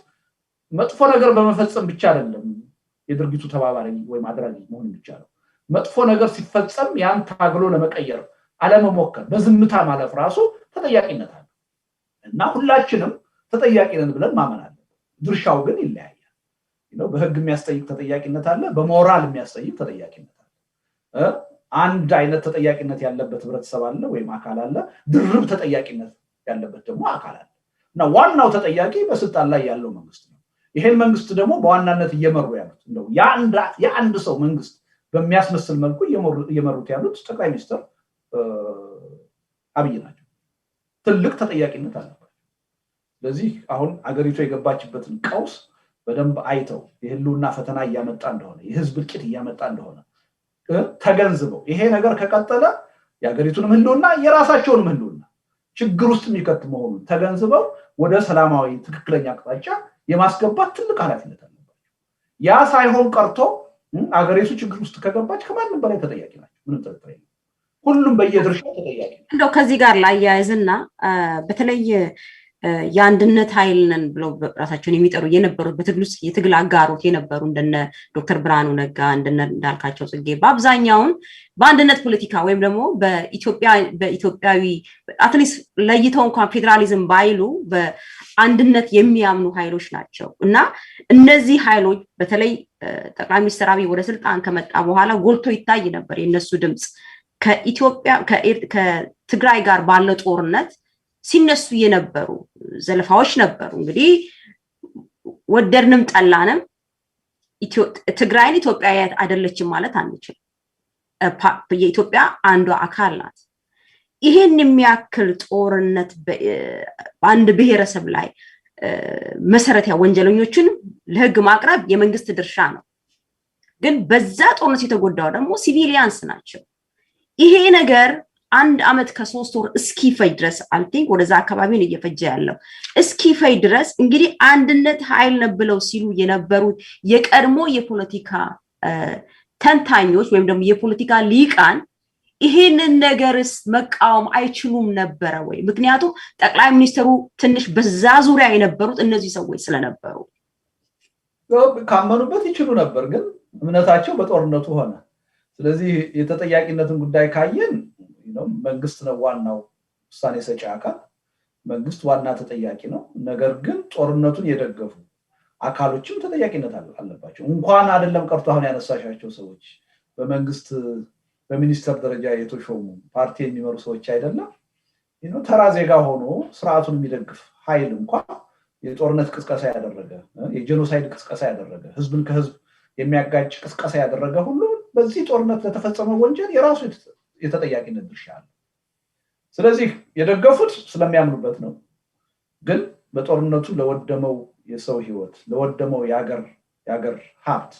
መጥፎ ነገር በመፈጸም ብቻ አይደለም የድርጊቱ ተባባሪ ወይ ማድረግ መሆን ይችላል መጥፎ ነገር ሲፈጸም ያን ታግሎ ለመቀየር አለመሞከር በዝምታ ማለፍ ራሱ ተጠያቂነት አለ እና ሁላችንም ተጠያቂ ነን ብለን ማመን አለ ድርሻው ግን ይለያያል በህግ የሚያስጠይቅ ተጠያቂነት አለ በሞራል የሚያስጠይቅ ተጠያቂነት አለ አንድ አይነት ተጠያቂነት ያለበት ህብረተሰብ አለ ወይ አካል አለ ድርብ ተጠያቂነት ያለበት ደግሞ አካል አለ እና ዋናው ተጠያቂ በስልጣን ላይ ያለው መንግስት ነው ይሄን መንግስት ደግሞ በዋናነት እየመሩ ያሉት እንደው የአንድ ሰው መንግስት በሚያስመስል መልኩ እየመሩት ያሉት ጠቅላይ ሚኒስትር አብይ ናቸው ትልቅ ተጠያቂነት አለበት ስለዚህ አሁን አገሪቱ የገባችበትን ቀውስ በደንብ አይተው የህልውና ፈተና እያመጣ እንደሆነ የህዝብ እልቂት እያመጣ እንደሆነ ተገንዝበው ይሄ ነገር ከቀጠለ የአገሪቱንም ህልውና የራሳቸውንም ህልውና ችግር ውስጥ የሚከት መሆኑን ተገንዝበው ወደ ሰላማዊ ትክክለኛ አቅጣጫ የማስገባት ትልቅ ኃላፊነት አለባቸው ያ ሳይሆን ቀርቶ አገሪቱ ችግር ውስጥ ከገባች ከማንም በላይ ተጠያቂ ናቸው ምንም ጥርጥር የለም ሁሉም በየድርሻው ተጠያቂ እንደው ከዚህ ጋር ላይ ያያዝና በተለይ የአንድነት ኃይል ነን ብለው ራሳቸውን የሚጠሩ የነበሩት በትግል ውስጥ የትግል አጋሩት የነበሩ እንደነ ዶክተር ብርሃኑ ነጋ እንደነ እንዳልካቸው ጽጌ በአብዛኛውን በአንድነት ፖለቲካ ወይም ደግሞ በኢትዮጵያዊ አትሊስት ለይተው እንኳን ፌደራሊዝም ባይሉ በአንድነት የሚያምኑ ኃይሎች ናቸው እና እነዚህ ኃይሎች በተለይ ጠቅላይ ሚኒስትር አብይ ወደ ስልጣን ከመጣ በኋላ ጎልቶ ይታይ ነበር የነሱ ድምጽ ከኢትዮጵያ ከትግራይ ጋር ባለው ጦርነት ሲነሱ የነበሩ ዘለፋዎች ነበሩ እንግዲህ ወደድንም ጠላንም ትግራይን ኢትዮጵያ አይደለችም ማለት አንችልም የኢትዮጵያ አንዷ አካል ናት ይሄን የሚያክል ጦርነት በአንድ ብሔረሰብ ላይ መሰረታዊ ወንጀለኞችን ለህግ ማቅረብ የመንግስት ድርሻ ነው ግን በዛ ጦርነት የተጎዳው ደግሞ ሲቪሊያንስ ናቸው ይሄ ነገር አንድ አመት ከ3 ወር እስኪፈይ ድረስ አልቲንክ ወደዛ አካባቢ ነው እየፈጀ ያለው እስኪፈይ ድረስ እንግዲህ አንድነት ኃይል ነብለው ሲሉ የነበሩት የቀድሞ የፖለቲካ ተንታኞች ወይም ደግሞ የፖለቲካ ሊቃን ይሄንን ነገርስ መቃወም አይችሉም ነበር ወይ ምክንያቱም ጠቅላይ ሚኒስትሩ ትንሽ በዛ ዙሪያ የነበሩት እነዚህ ሰዎች ስለነበሩ ካመኑበት ይችሉ ነበር ግን እምነታቸው በጦርነቱ ሆነ ስለዚህ የተጠያቂነትን ጉዳይ ካየን መንግስት ነው ዋናው ውሳኔ ሰጪ አካል መንግስት ዋና ተጠያቂ ነው ነገር ግን ጦርነቱን የደገፉ አካሎችም ተጠያቂነት አለባቸው እንኳን አይደለም ቀርቶ አሁን ያነሳሻቸው ሰዎች በመንግስት በሚኒስተር ደረጃ የተሾሙ ፓርቲ የሚመሩ ሰዎች አይደለም ተራ ዜጋ ሆኖ ስርዓቱን የሚደግፍ ኃይል እንኳን የጦርነት ቅስቀሳ ያደረገ የጄኖሳይድ ቅስቀሳ ያደረገ ህዝብን ከህዝብ የሚያጋጭ ቅስቀሳ ያደረገ ሁሉ በዚህ ጦርነት ለተፈጸመው ወንጀል የራሱ የተጠያቂነት ድርሻ አለ ስለዚህ የደገፉት ስለሚያምኑበት ነው ግን በጦርነቱ ለወደመው የሰው ህይወት ለወደመው ያገር ሀብት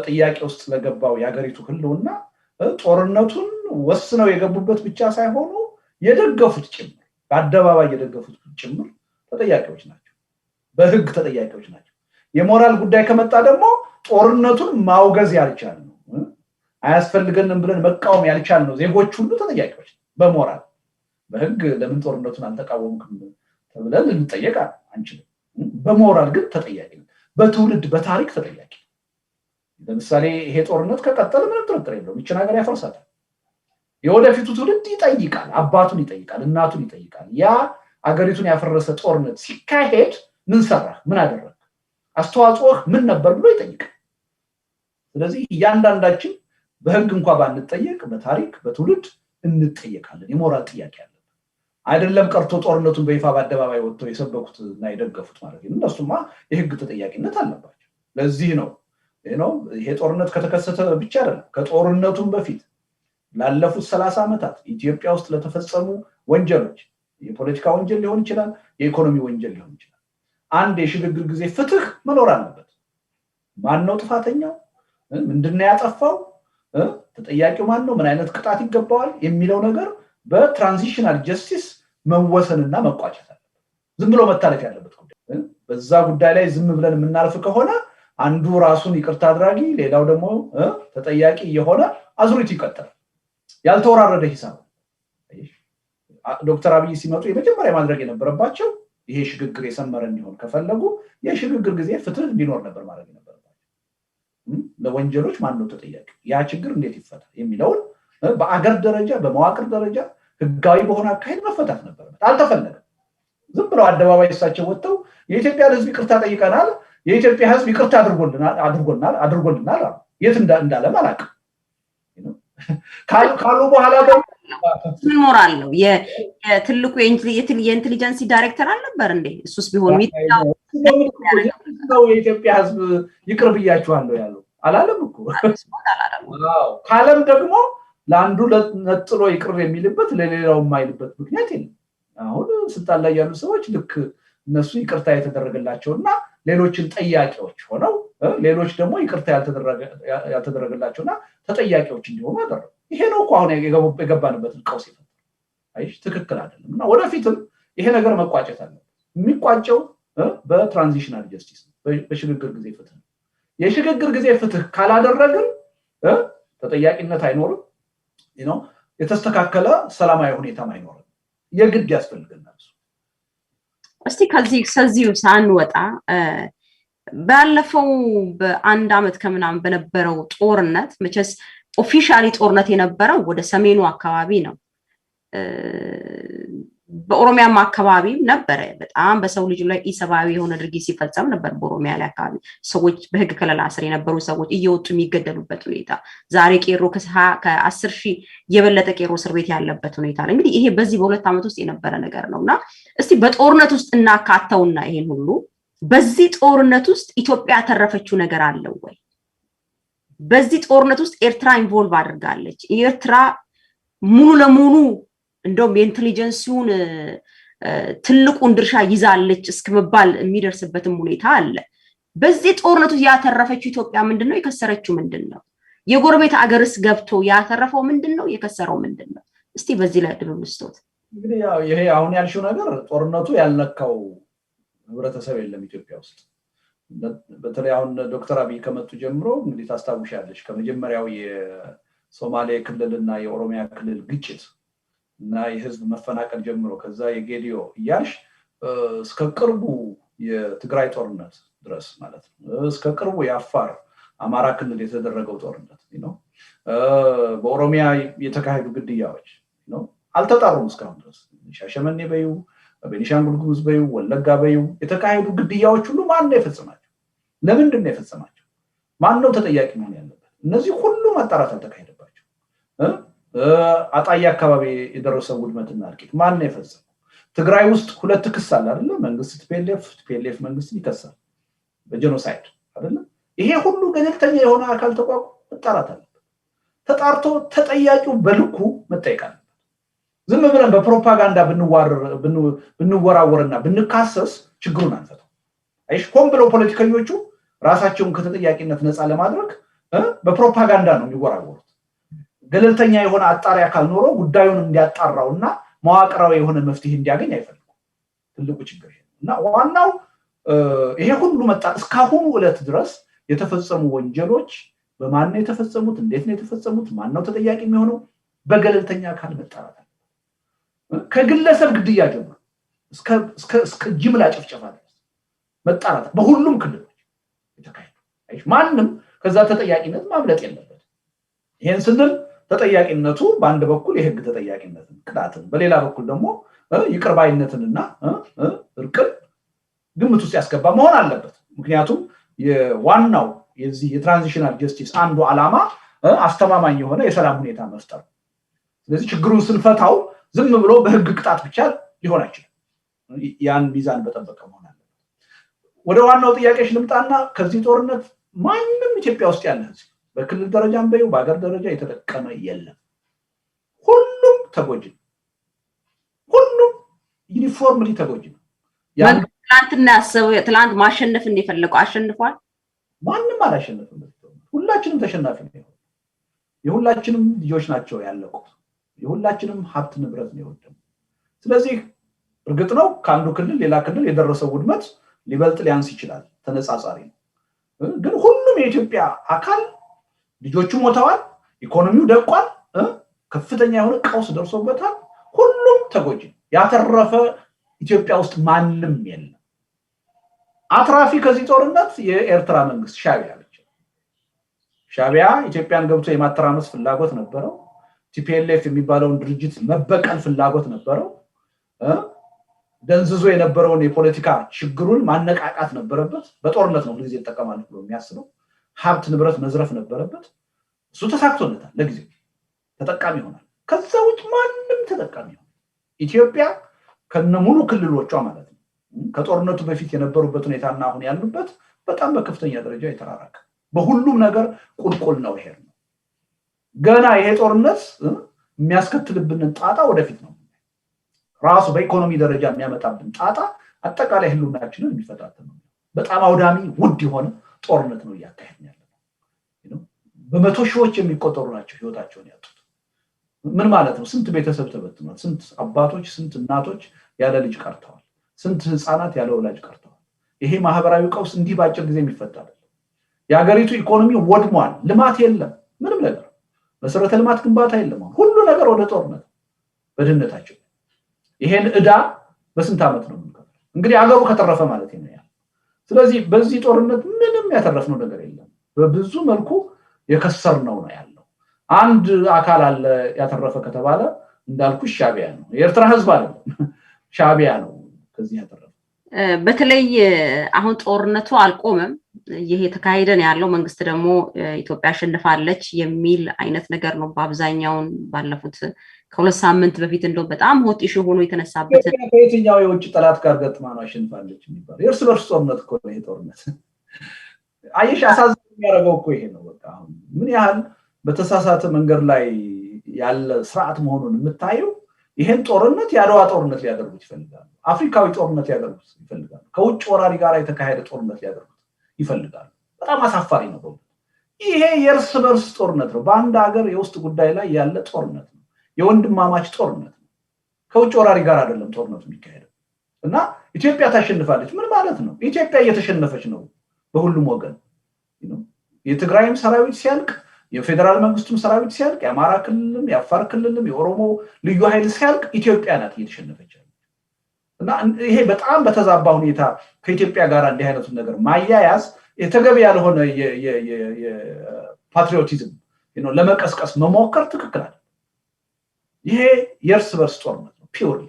ጥያቄ ውስጥ ለገባው ያገሪቱ ህልውና ጦርነቱን ወስነው የገቡበት ብቻ ሳይሆኑ የደገፉት ጭምር በአደባባይ የደገፉት ጭምር ተጠያቂዎች ናቸው በህግ ተጠያቂዎች ናቸው የሞራል ጉዳይ ከመጣ ደግሞ ጦርነቱን ማውገዝ ያልቻል ነው አያስፈልገንም ብለን መቃወም ያልቻል ነው ዜጎች ሁሉ ተጠያቂዎች በሞራል በህግ ለምን ጦርነቱን አንተቃወምክም ተብለን እንጠየቅ አንችልም በሞራል ግን ተጠያቂ ነው በትውልድ በታሪክ ተጠያቂ ለምሳሌ ይሄ ጦርነት ከቀጠለ ምንም ጥርጥር የለውም ይችን ሀገር ያፈርሳታል የወደፊቱ ትውልድ ይጠይቃል አባቱን ይጠይቃል እናቱን ይጠይቃል ያ አገሪቱን ያፈረሰ ጦርነት ሲካሄድ ምን ሰራ ምን አደረገ አስተዋጽኦህ ምን ነበር ብሎ ይጠይቃል ስለዚህ እያንዳንዳችን በህግ እንኳን ባንጠየቅ በታሪክ በትውልድ እንጠየቃለን የሞራል ጥያቄ አለ አይደለም ቀርቶ ጦርነቱን በይፋ በአደባባይ ወጥተው የሰበኩት እና የደገፉት ማለት ነው እነሱማ የህግ ተጠያቂነት አለባቸው ለዚህ ነው ይሄ ጦርነት ከተከሰተ ብቻ አይደለም ከጦርነቱም በፊት ላለፉት 30 ዓመታት ኢትዮጵያ ውስጥ ለተፈጸሙ ወንጀሎች የፖለቲካ ወንጀል ሊሆን ይችላል የኢኮኖሚ ወንጀል ሊሆን ይችላል አንድ የሽግግር ጊዜ ፍትህ መኖር አለበት ማን ነው ጥፋተኛው ምንድነው ያጠፋው ተጠያቂው ማን ነው ምን አይነት ቅጣት ይገባዋል የሚለው ነገር በትራንዚሽናል ጀስቲስ መወሰንና መቋጨት አለበት ዝም ብሎ መታለፍ ያለበት ጉዳይ በዛ ጉዳይ ላይ ዝም ብለን የምናልፍ ከሆነ አንዱ ራሱን ይቅርታ አድራጊ ሌላው ደግሞ ተጠያቂ የሆነ አዙሪት ይቀጥላል ያልተወራረደ ሂሳብ ዶክተር አብይ ሲመጡ የመጀመሪያ ማድረግ የነበረባቸው ይሄ ሽግግር የሰመረ እንዲሆን ከፈለጉ የሽግግር ጊዜ ፍትህ እንዲኖር ነበር ማለት የነበረባቸው ለወንጀሎች ማን ነው ተጠያቂ ያ ችግር እንዴት ይፈታ የሚለውን በአገር ደረጃ በመዋቅር ደረጃ ህጋዊ በሆነ አካሄድ መፈታት ነበር አልተፈለገም ዝም ብለው አደባባይ እሳቸው ወጥተው የኢትዮጵያ ህዝብ ይቅርታ ጠይቀናል የኢትዮጵያ ህዝብ ይቅርታ አድርጎልናል የት እንዳለ ማላቅ ካሉ በኋላ ደግሞ ምን ሞራል ነው የትልቁ የኢንተሊጀንስ ዳይሬክተር አልነበር እንዴ እሱስ ቢሆን ነው የኢትዮጵያ ህዝብ ይቅር ብያችኋለሁ ያለው አላለም እኮ ካለም ደግሞ ለአንዱ ነጥሎ ይቅር የሚልበት ለሌላው የማይልበት ምክንያት የለም አሁን ስልጣን ላይ ያሉ ሰዎች ልክ እነሱ ይቅርታ የተደረገላቸውና ሌሎችን ጠያቂዎች ሆነው ሌሎች ደግሞ ይቅርታ ያልተደረገላቸውና ተጠያቂዎች እንዲሆኑ አደረጉ ይሄ ነው እኮ አሁን የገባንበት ቀውስ ይፈጠራል አይሽ ትክክል አይደለም እና ወደፊትም ይሄ ነገር መቋጨት አለ የሚቋጨው በትራንዚሽናል ጀስቲስ በሽግግር ጊዜ ፍትህ የሽግግር ጊዜ ፍትህ ካላደረግን ተጠያቂነት አይኖርም የተስተካከለ ሰላማዊ ሁኔታ አይኖርም የግድ ያስፈልገናል እስቲ ከዚህ ሳንወጣ ባለፈው በአንድ አመት ከምናምን በነበረው ጦርነት መቼስ ኦፊሻሊ ጦርነት የነበረው ወደ ሰሜኑ አካባቢ ነው በኦሮሚያም አካባቢ ነበር በጣም በሰው ልጅ ላይ ኢሰባዊ የሆነ ድርጊት ሲፈጸም ነበር በኦሮሚያ ላይ አካባቢ ሰዎች በህግ ከለላ ስር የነበሩ ሰዎች እየወጡ የሚገደሉበት ሁኔታ ዛሬ ቄሮ ከ10,000 የበለጠ ቄሮ እስር ቤት ያለበት ሁኔታ ነው እንግዲህ ይሄ በዚህ በሁለት አመት ውስጥ የነበረ ነገር ነውና እስቲ በጦርነት ውስጥ እናካተውና ይሄን ሁሉ በዚህ ጦርነት ውስጥ ኢትዮጵያ ተረፈችው ነገር አለ ወይ በዚህ ጦርነት ውስጥ ኤርትራ ኢንቮልቭ አድርጋለች ኤርትራ ሙሉ ለሙሉ እንደውም የኢንተሊጀንሱን ትልቁን ድርሻ ይዛለች እስከመባል የሚደርስበትም ሁኔታ አለ በዚህ ጦርነቱ ያተረፈችው ኢትዮጵያ ምንድነው የከሰረችው ምንድነው የጎረቤት አገርስ ገብቶ ያተረፈው ምንድነው የከሰረው ምንድነው እስቲ በዚህ ላይ ድምልስቶት እንግዲህ ያው ይሄ አሁን ያልሽው ነገር ጦርነቱ ያልነካው ህብረተሰብ የለም ኢትዮጵያ ውስጥ በተለይ አሁን ዶክተር አብይ ከመጡ ጀምሮ እንግዲህ ታስታውሻለሽ ከመጀመሪያው የሶማሌ ክልልና የኦሮሚያ ክልል ግጭት እና የህዝብ መፈናቀል ጀምሮ ከዛ የጌዲዮ ያሽ እስከ ቅርቡ የትግራይ ጦርነት ድረስ ማለት ነው እስከ ቅርቡ የአፋር አማራ ክልል የተደረገው ጦርነት ነው በኦሮሚያ የተካሄዱ ግድያዎች ነው አልተጣሩም እስካሁን ድረስ ሻሸመኔ በዩ በቤኒሻንጉል ጉሙዝ በዩ ወለጋ በዩ የተካሄዱ ግድያዎች ሁሉ ማን ነው የፈጸማቸው ለምንድን ነው የፈጸማቸው ማን ነው ተጠያቂ መሆን ያለበት እነዚህ ሁሉ ማጣራት አልተካሄደባቸው አጣያ አካባቢ የደረሰው ውድመትና እልቂት ማን ነው የፈጸመው ትግራይ ውስጥ ሁለት ክስ አለ አይደል መንግስት ቲፒኤልኤፍ መንግስት ይከሳል በጄኖሳይድ አይደል ይሄ ሁሉ ገለልተኛ የሆነ አካል ተቋቁሞ መጣራት አለበት ተጣርቶ ተጠያቂው በልኩ መጠየቅ አለበት ዝም ብለን በፕሮፓጋንዳ ብንወራወርና ብንካሰስ ችግሩን አንፈታው አይሽ ሆን ብለው ፖለቲከኞቹ ራሳቸውን ከተጠያቂነት ነፃ ለማድረግ በፕሮፓጋንዳ ነው የሚወራወሩት ገለልተኛ የሆነ አጣሪ አካል ኖሮ ጉዳዩን እንዲያጣራውና መዋቅራዊ የሆነ መፍትሄ እንዲያገኝ አይፈልጉም ትልቁ ችግር እና ዋናው ይሄ ሁሉ መጣ እስካሁን ዕለት ድረስ የተፈጸሙ ወንጀሎች በማን ነው የተፈጸሙት እንዴት ነው የተፈጸሙት ማን ነው ተጠያቂ የሚሆነው በገለልተኛ አካል መጣራት ከግለሰብ ግድያ ጀምሮ እስከ ጅምላ ጭፍጨፋ ድረስ መጣራት በሁሉም ክልሎች የተካሄደ አይሽ ማንንም ከዛ ተጠያቂነት ማምለጥ የለበት ይሄን ስንል ተጠያቂነቱ በአንድ በኩል የህግ ተጠያቂነትን ቅጣትን በሌላ በኩል ደግሞ ይቅርባይነትንና እርቅን ግምት ውስጥ ያስገባ መሆን አለበት ምክንያቱም የዋናው የዚህ የትራንዚሽናል ጀስቲስ አንዱ ዓላማ አስተማማኝ የሆነ የሰላም ሁኔታ መፍጠር ስለዚህ ችግሩን ስንፈታው ዝም ብሎ በህግ ቅጣት ብቻ ሊሆን አይችልም ያን ሚዛን በጠበቀ መሆን አለበት ወደ ዋናው ጥያቄሽ ልምጣና ከዚህ ጦርነት ማንም ኢትዮጵያ ውስጥ ያለ ህዝብ በክልል ደረጃም በዩ በአገር ደረጃ የተጠቀመ የለም። ሁሉም ተጎጂ፣ ሁሉም ዩኒፎርምሊ ተጎጂ ነው። ትላንትና ያሰበው ትላንት ማሸነፍ እንደፈለገው አሸንፏል። ማንም አላሸነፈም። ሁላችንም ተሸናፊ ነው። የሁላችንም ልጆች ናቸው ያለቁት። የሁላችንም ሀብት ንብረት ነው የወደመው። ስለዚህ እርግጥ ነው ከአንዱ ክልል ሌላ ክልል የደረሰው ውድመት ሊበልጥ ሊያንስ ይችላል፣ ተነጻጻሪ ነው። ግን ሁሉም የኢትዮጵያ አካል ልጆቹ ሞተዋል፣ ኢኮኖሚው ደቋል፣ ከፍተኛ የሆነ ቀውስ ደርሶበታል። ሁሉም ተጎጂ። ያተረፈ ኢትዮጵያ ውስጥ ማንም የለም። አትራፊ ከዚህ ጦርነት የኤርትራ መንግስት ሻዕቢያ ብቻ። ሻዕቢያ ኢትዮጵያን ገብቶ የማተራመስ ፍላጎት ነበረው። ቲፒኤልኤፍ የሚባለውን ድርጅት መበቀል ፍላጎት ነበረው። ደንዝዞ የነበረውን የፖለቲካ ችግሩን ማነቃቃት ነበረበት። በጦርነት ነው ጊዜ ተጠቀማል ብሎ የሚያስበው ሀብት ንብረት መዝረፍ ነበረበት። እሱ ተሳክቶለታል። ለጊዜው ተጠቃሚ ሆናል። ከዛ ውጭ ማንም ተጠቃሚ ሆናል። ኢትዮጵያ ከነሙሉ ክልሎቿ ማለት ነው ከጦርነቱ በፊት የነበሩበት ሁኔታና አሁን ያሉበት በጣም በከፍተኛ ደረጃ የተራራቀ በሁሉም ነገር ቁልቁል ነው። ይሄ ነው ገና ይሄ ጦርነት የሚያስከትልብንን ጣጣ ወደፊት ነው ራሱ በኢኮኖሚ ደረጃ የሚያመጣብን ጣጣ አጠቃላይ ህልውናችንን የሚፈታተን ነው። በጣም አውዳሚ ውድ የሆነ ጦርነት ነው እያካሄድን ያለነው። በመቶ ሺዎች የሚቆጠሩ ናቸው ህይወታቸውን ያጡት። ምን ማለት ነው? ስንት ቤተሰብ ተበትኗል። ስንት አባቶች፣ ስንት እናቶች ያለ ልጅ ቀርተዋል። ስንት ህፃናት ያለ ወላጅ ቀርተዋል። ይሄ ማህበራዊ ቀውስ እንዲህ ባጭር ጊዜ የሚፈታ አይደለም። የሀገሪቱ ኢኮኖሚ ወድሟል። ልማት የለም። ምንም ነገር መሰረተ ልማት ግንባታ የለም። ሁሉ ነገር ወደ ጦርነት በድህነታቸው ይሄን ዕዳ በስንት ዓመት ነው የምንከፍለው? እንግዲህ አገሩ ከተረፈ ማለት ነው ያ። ስለዚህ በዚህ ጦርነት ምንም ያተረፍነው ነገር የለም። በብዙ መልኩ የከሰርነው ነው ያለው። አንድ አካል አለ ያተረፈ ከተባለ እንዳልኩሽ ሻዕቢያ ነው። የኤርትራ ህዝብ አይደለም፣ ሻዕቢያ ነው ከዚህ ያተረፈ። በተለይ አሁን ጦርነቱ አልቆመም። ይሄ ተካሄደን ያለው መንግስት ደግሞ ኢትዮጵያ አሸንፋለች የሚል አይነት ነገር ነው። በአብዛኛው ባለፉት ከሁለት ሳምንት በፊት እንደው በጣም ሆት ኢሹ ሆኖ የተነሳበት ከየትኛው የውጭ ጠላት ጋር ገጥማ ነው አሸንፋለች የሚባለው? የእርስ በርስ ጦርነት እኮ ነው ይሄ ጦርነት። አየሽ፣ አሳዛኝ የሚያደርገው እኮ ይሄ ነው። በቃ አሁን ምን ያህል በተሳሳተ መንገድ ላይ ያለ ስርዓት መሆኑን የምታየው። ይሄን ጦርነት የአድዋ ጦርነት ሊያደርጉት ይፈልጋሉ። አፍሪካዊ ጦርነት ሊያደርጉት ይፈልጋሉ። ከውጭ ወራሪ ጋር የተካሄደ ጦርነት ሊያደርጉት ይፈልጋሉ። በጣም አሳፋሪ ነው። ይሄ የእርስ በርስ ጦርነት ነው። በአንድ ሀገር የውስጥ ጉዳይ ላይ ያለ ጦርነት ነው። የወንድማማች ጦርነት ነው። ከውጭ ወራሪ ጋር አይደለም ጦርነቱ የሚካሄደው። እና ኢትዮጵያ ታሸንፋለች ምን ማለት ነው? ኢትዮጵያ እየተሸነፈች ነው በሁሉም ወገን። የትግራይም ሰራዊት ሲያልቅ፣ የፌደራል መንግስቱም ሰራዊት ሲያልቅ፣ የአማራ ክልልም የአፋር ክልልም የኦሮሞ ልዩ ኃይል ሲያልቅ ኢትዮጵያ ናት እየተሸነፈች ያለች። እና ይሄ በጣም በተዛባ ሁኔታ ከኢትዮጵያ ጋር እንዲህ አይነቱን ነገር ማያያዝ የተገቢ ያልሆነ የፓትሪዮቲዝም ለመቀስቀስ መሞከር ትክክል አይደለም። ይሄ የእርስ በርስ ጦርነት ነው ፒውርሊ።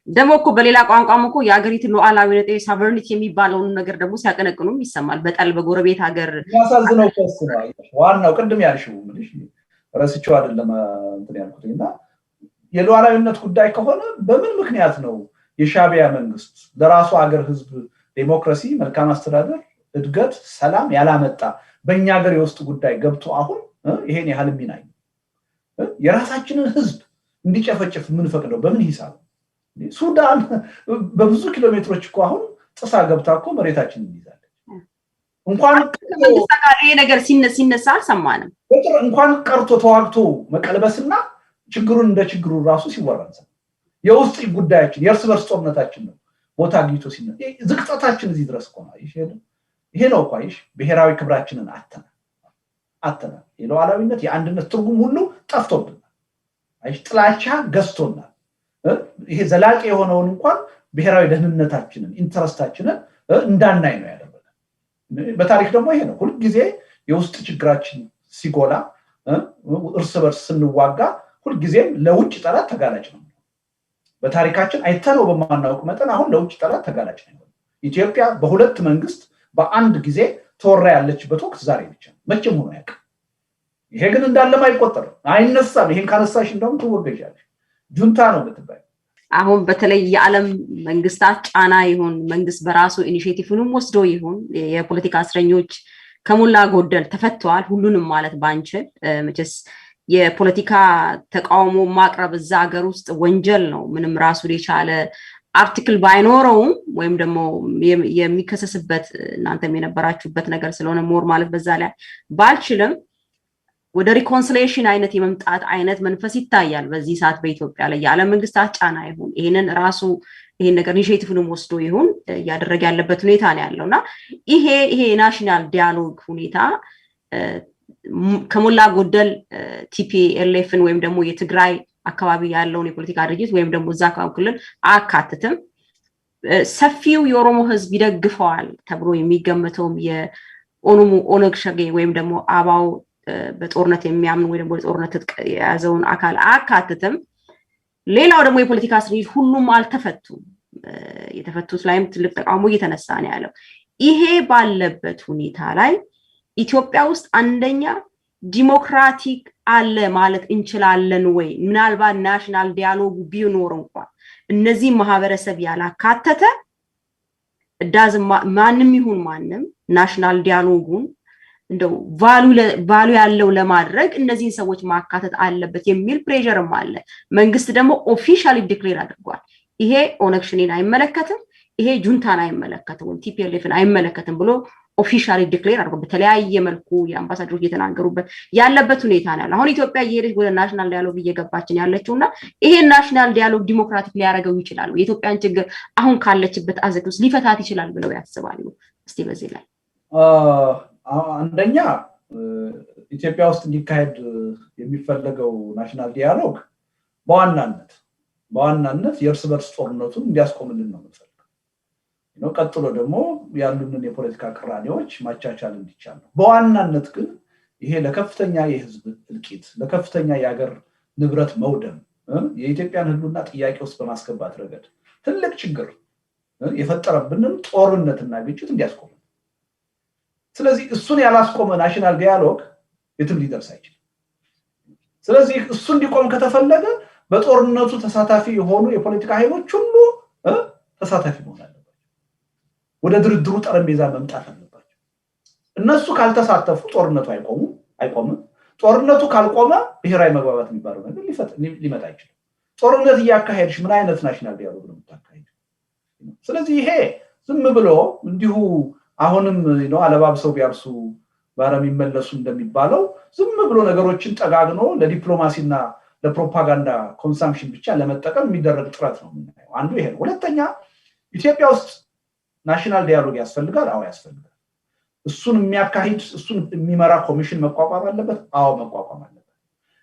ደግሞ እኮ በሌላ ቋንቋም እኮ የሀገሪቱን ሉዓላዊነት ሳቨርኒቲ የሚባለውን ነገር ደግሞ ሲያቀነቅኑም ይሰማል። በጣል በጎረቤት ሀገር ያሳዝነው እሱ ነው ዋናው። ቅድም ያልሽው ምንሽ ረስቼው አይደለም እንትን ያልኩትና የሉዓላዊነት ጉዳይ ከሆነ በምን ምክንያት ነው የሻዕቢያ መንግስት ለራሱ ሀገር ህዝብ ዴሞክራሲ፣ መልካም አስተዳደር፣ እድገት፣ ሰላም ያላመጣ በእኛ ሀገር የውስጥ ጉዳይ ገብቶ አሁን ይሄን ያህል ሚናይ የራሳችንን ህዝብ እንዲጨፈጭፍ ምን ፈቅደው? በምን ሂሳብ? ሱዳን በብዙ ኪሎ ሜትሮች እኮ አሁን ጥሳ ገብታ እኮ መሬታችንን ይዛለች። እንኳን ይሄ ነገር ሲነሳ አልሰማንም። እንኳን ቀርቶ ተዋግቶ መቀልበስና ችግሩን እንደ ችግሩ ራሱ ሲወራንሰ የውስጥ ጉዳያችን የእርስ በርስ ጦርነታችን ነው ቦታ አግኝቶ ሲነሳ ዝቅጠታችን እዚህ ድረስ እኮ ነው። ይሄ ነው እኮ ብሔራዊ ክብራችንን አተናል። የሉዓላዊነት የአንድነት ትርጉም ሁሉ ጠፍቶብናል። ጥላቻ ገዝቶናል። ይሄ ዘላቂ የሆነውን እንኳን ብሔራዊ ደህንነታችንን ኢንተረስታችንን እንዳናይ ነው ያደረገን። በታሪክ ደግሞ ይሄ ነው ሁልጊዜ የውስጥ ችግራችን ሲጎላ እርስ በርስ ስንዋጋ ሁልጊዜም ለውጭ ጠላት ተጋላጭ ነው። በታሪካችን አይተነው በማናውቅ መጠን አሁን ለውጭ ጠላት ተጋላጭ ነው። ኢትዮጵያ በሁለት መንግስት በአንድ ጊዜ ተወራ ያለችበት ወቅት ዛሬ ብቻ መቼም ሆኖ ያውቃል። ይሄ ግን እንዳለም አይቆጠርም፣ አይነሳም። ይሄን ካነሳሽ እንደውም ትወገጃለሽ። ጁንታ ነው የምትባይ። አሁን በተለይ የዓለም መንግስታት ጫና ይሁን መንግስት በራሱ ኢኒሼቲቭንም ወስዶ ይሁን የፖለቲካ እስረኞች ከሞላ ጎደል ተፈቷል ሁሉንም ማለት ባንችል መቼስ የፖለቲካ ተቃውሞ ማቅረብ እዛ ሀገር ውስጥ ወንጀል ነው ምንም ራሱ የቻለ አርቲክል ባይኖረውም ወይም ደግሞ የሚከሰስበት እናንተም የነበራችሁበት ነገር ስለሆነ ሞር ማለት በዛ ላይ ባልችልም ወደ ሪኮንሲሊየሽን አይነት የመምጣት አይነት መንፈስ ይታያል በዚህ ሰዓት በኢትዮጵያ ላይ የዓለም መንግስታት ጫና ይሁን ይሄንን ራሱ ይሄን ነገር ኢኒሺዬቲቭንም ወስዶ ይሁን ያደረገ ያለበት ሁኔታ ነው ያለውና ይሄ ናሽናል ዲያሎግ ሁኔታ ከሞላ ጎደል ቲፒኤልኤፍን ወይም ደግሞ የትግራይ አካባቢ ያለውን የፖለቲካ ድርጅት ወይም ደግሞ እዛ ክልል አካትተም ሰፊው የኦሮሞ ህዝብ ይደግፈዋል ተብሎ የሚገመተውም የኦነግ ሸኔ ወይም ደግሞ አባው በጦርነት የሚያምን ወይ ደግሞ በጦርነት የያዘውን አካል አካትተም ሌላው ደግሞ የፖለቲካ እስረኞች ሁሉም አልተፈቱም የተፈቱት ላይም ትልቅ ተቃውሞ እየተነሳ ነው ያለው ይሄ ባለበት ሁኔታ ላይ ኢትዮጵያ ውስጥ አንደኛ ዲሞክራቲክ አለ ማለት እንችላለን ወይ ምናልባት ናሽናል ዲያሎግ ቢኖር እንኳን እነዚህ ማህበረሰብ ያላካተተ ማንም ይሁን ማንም ናሽናል ዲያሎጉን እንደው ቫልዩ ያለው ለማድረግ እነዚህን ሰዎች ማካተት አለበት የሚል ፕሬሸርም አለ መንግስት ደግሞ ኦፊሻሊ ዲክሌር አድርጓል ይሄ ኦነግ ሸኔን አይመለከትም ይሄ ጁንታን አይመለከትም ቲፒኤልኤፍን አይመለከትም ብሎ ኦፊሻሊ ዲክሌር አድርጎ በተለያየ መልኩ የአምባሳደሮች እየተናገሩበት ያለበት ሁኔታ ነው አሁን ኢትዮጵያ እየሄደች ወደ ናሽናል ዲያሎግ እየገባችን ያለችውና ይሄ ናሽናል ዲያሎግ ዲሞክራቲክ ሊያደርገው ይችላል የኢትዮጵያን ችግር አሁን ካለችበት አዘቅት ውስጥ ሊፈታት ይችላል ብለው ያስባሉ እስቲ በዚህ ላይ አንደኛ ኢትዮጵያ ውስጥ እንዲካሄድ የሚፈልገው ናሽናል ዲያሎግ በዋናነት የእርስ በርስ ጦርነቱን እንዲያስቆምልን ነው የምንፈልገው ነው ቀጥሎ ደግሞ ያሉንን የፖለቲካ ቅራኔዎች ማቻቻል እንዲቻል ነው በዋናነት ግን ይሄ ለከፍተኛ የህዝብ እልቂት ለከፍተኛ የሀገር ንብረት መውደም የኢትዮጵያን ህልውና ጥያቄ ውስጥ በማስገባት ረገድ ትልቅ ችግር የፈጠረብንን ጦርነትና ግጭት እንዲያስቆም ስለዚህ እሱን ያላስቆመ ናሽናል ዲያሎግ የትም ሊደርስ አይችልም ስለዚህ እሱ እንዲቆም ከተፈለገ በጦርነቱ ተሳታፊ የሆኑ የፖለቲካ ኃይሎች ሁሉ ተሳታፊ መሆን አለባቸው ወደ ድርድሩ ጠረጴዛ መምጣት አለባቸው እነሱ ካልተሳተፉ ጦርነቱ አይቆምም ጦርነቱ ካልቆመ ብሔራዊ መግባባት የሚባለው ነገር ሊመጣ አይችልም ጦርነት እያካሄድሽ ምን አይነት ናሽናል ዲያሎግ ነው የምታካሄደው ስለዚህ ይሄ ዝም ብሎ እንዲሁ አሁንም ነው አለባብሰው ቢያርሱ ባረም ይመለሱ እንደሚባለው ዝም ብሎ ነገሮችን ጠጋግኖ ለዲፕሎማሲና ለፕሮፓጋንዳ ኮንሰምፕሽን ብቻ ለመጠቀም የሚደረግ ጥረት ነው የምናየው አንዱ ይሄ ነው ሁለተኛ ኢትዮጵያ ውስጥ ናሽናል ዲያሎግ ያስፈልጋል ያስፈልጋል እሱን የሚያካሂድ እሱን የሚመራ ኮሚሽን መቋቋም አለበት መቋቋም አለበት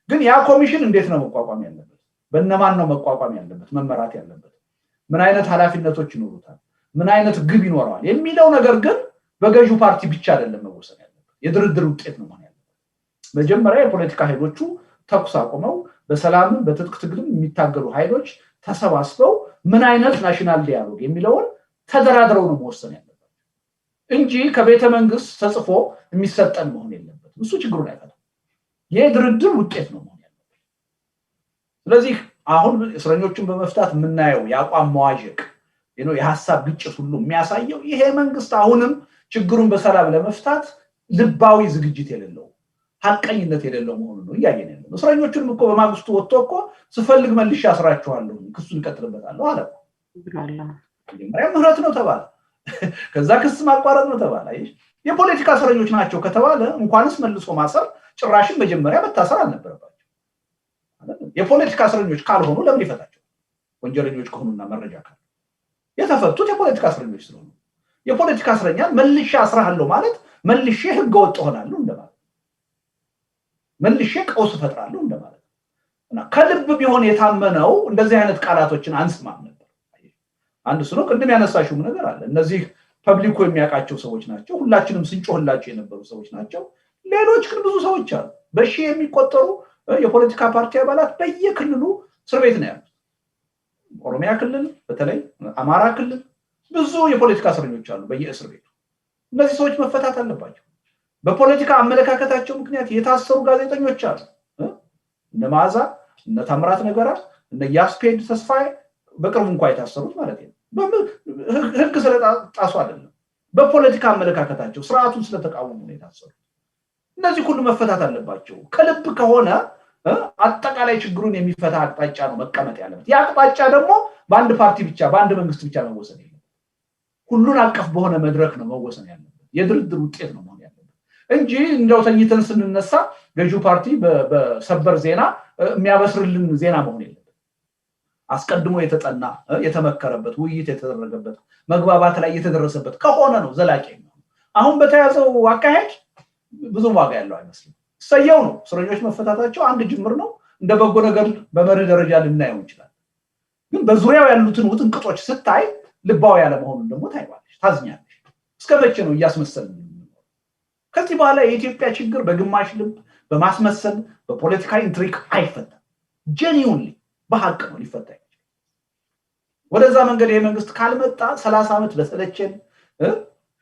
ግን ያ ኮሚሽን እንዴት ነው መቋቋም ያለበት በእነማን ነው መቋቋም ያለበት መመራት ያለበት ምን አይነት ኃላፊነቶች ይኖሩታል ምን አይነት ግብ ይኖራል የሚለው ነገር ግን በገዢው ፓርቲ ብቻ አይደለም መወሰን ያለበት የድርድር ውጤት ነው ማለት ያለበት መጀመሪያ የፖለቲካ ኃይሎቹ ተኩስ አቁመው በሰላም በትጥቅ ትግልም የሚታገሉ ኃይሎች ተሰባስበው ምን አይነት ናሽናል ዲያሎግ የሚለውን ተደራድረው ነው መወሰን ያለበት እንጂ ከቤተ መንግስት ተጽፎ የሚሰጠን መሆን የለበትም እሱ ችግሩን አይፈታም የድርድር ውጤት ነው ማለት ያለበት ስለዚህ አሁን እስረኞችን በመፍታት የምናየው ያቋም መዋዠቅ የሐሳብ ግጭት ሁሉ የሚያሳየው ይሄ መንግስት አሁንም ችግሩን በሰላም ለመፍታት ልባዊ ዝግጅት የሌለው ሐቀኝነት የሌለው መሆኑ ነው ያየን ያለው እስረኞቹን እኮ በማግስቱ ወጥቶ እኮ ስፈልግ መልሼ አስራቸዋለሁ ክሱን ይቀጥልበታለሁ አለ መጀመሪያ ምህረት ነው ተባለ ከዛ ክስ ማቋረጥ ነው ተባለ የፖለቲካ እስረኞች ናቸው ከተባለ እንኳንስ መልሶ ማሰር ጭራሽን መጀመሪያ መታሰር አልነበረባቸው የፖለቲካ እስረኞች ካልሆኑ ለምን ይፈታቸው ወንጀለኞች ከሆኑና መረጃ ካለ የተፈቱት የፖለቲካ እስረኞች ስለሆኑ የፖለቲካ እስረኛ መልሼ አስራለሁ ማለት መልሼ ህገ ወጥ ሆናለሁ እንደማለት መልሼ ቀውስ ፈጥራለሁ እንደማለት እና ከልብ ቢሆን የታመነው እንደዚህ አይነት ቃላቶችን አንስማም ነበር አንድ ስለ ቅድም ያነሳሽው ነገር አለ እነዚህ ፐብሊኩ የሚያውቃቸው ሰዎች ናቸው ሁላችንም ስንጮህላቸው የነበሩ ሰዎች ናቸው ሌሎች ግን ብዙ ሰዎች አሉ በሺ የሚቆጠሩ የፖለቲካ ፓርቲ አባላት በየክልሉ እስር ቤት ነው ያሉት ኦሮሚያ ክልል በተለይ አማራ ክልል ብዙ የፖለቲካ እስረኞች አሉ በየእስር ቤቱ እነዚህ ሰዎች መፈታት አለባቸው በፖለቲካ አመለካከታቸው ምክንያት የታሰሩ ጋዜጠኞች አሉ እነ ማዛ እነ ታምራት ነገራ እነ ያስፔድ ተስፋዬ በቅርቡ እንኳን የታሰሩት ማለት ነው ህግ ስለጣሱ አይደለም በፖለቲካ አመለካከታቸው ስርዓቱን ስለተቃወሙ ነው የታሰሩት። እነዚህ ሁሉ መፈታት አለባቸው። ከልብ ከሆነ አጠቃላይ ችግሩን የሚፈታ አቅጣጫ ነው መቀመጥ ያለበት። ያ አቅጣጫ ደግሞ በአንድ ፓርቲ ብቻ በአንድ መንግስት ብቻ መወሰን የለም። ሁሉን አቀፍ በሆነ መድረክ ነው መወሰን ያለበት። የድርድር ውጤት ነው መሆን ያለበት እንጂ እንደው ተኝተን ስንነሳ ገዢው ፓርቲ በሰበር ዜና የሚያበስርልን ዜና መሆን የለም። አስቀድሞ የተጠና የተመከረበት ውይይት የተደረገበት መግባባት ላይ የተደረሰበት ከሆነ ነው ዘላቂ ነው። አሁን በተያዘው አካሄድ ብዙ ዋጋ ያለው አይመስልም። ሰየው ነው እስረኞች መፈታታቸው አንድ ጅምር ነው። እንደ በጎ ነገር በመርህ ደረጃ ልናየው ይችላል። ግን በዙሪያው ያሉትን ውጥንቅጦች ስታይ ልባው ያለ መሆኑን ደግሞ ታይዋለሽ፣ ታዝኛለሽ። እስከመቼ ነው እያስመሰልን? ከዚህ በኋላ የኢትዮጵያ ችግር በግማሽ ልብ በማስመሰል በፖለቲካ ኢንትሪክ አይፈታም። ጄኒዩንሊ በሐቅ ነው ሊፈታ ይችላል። ወደዛ መንገድ የመንግስት ካልመጣ 30 ዓመት በሰለቸን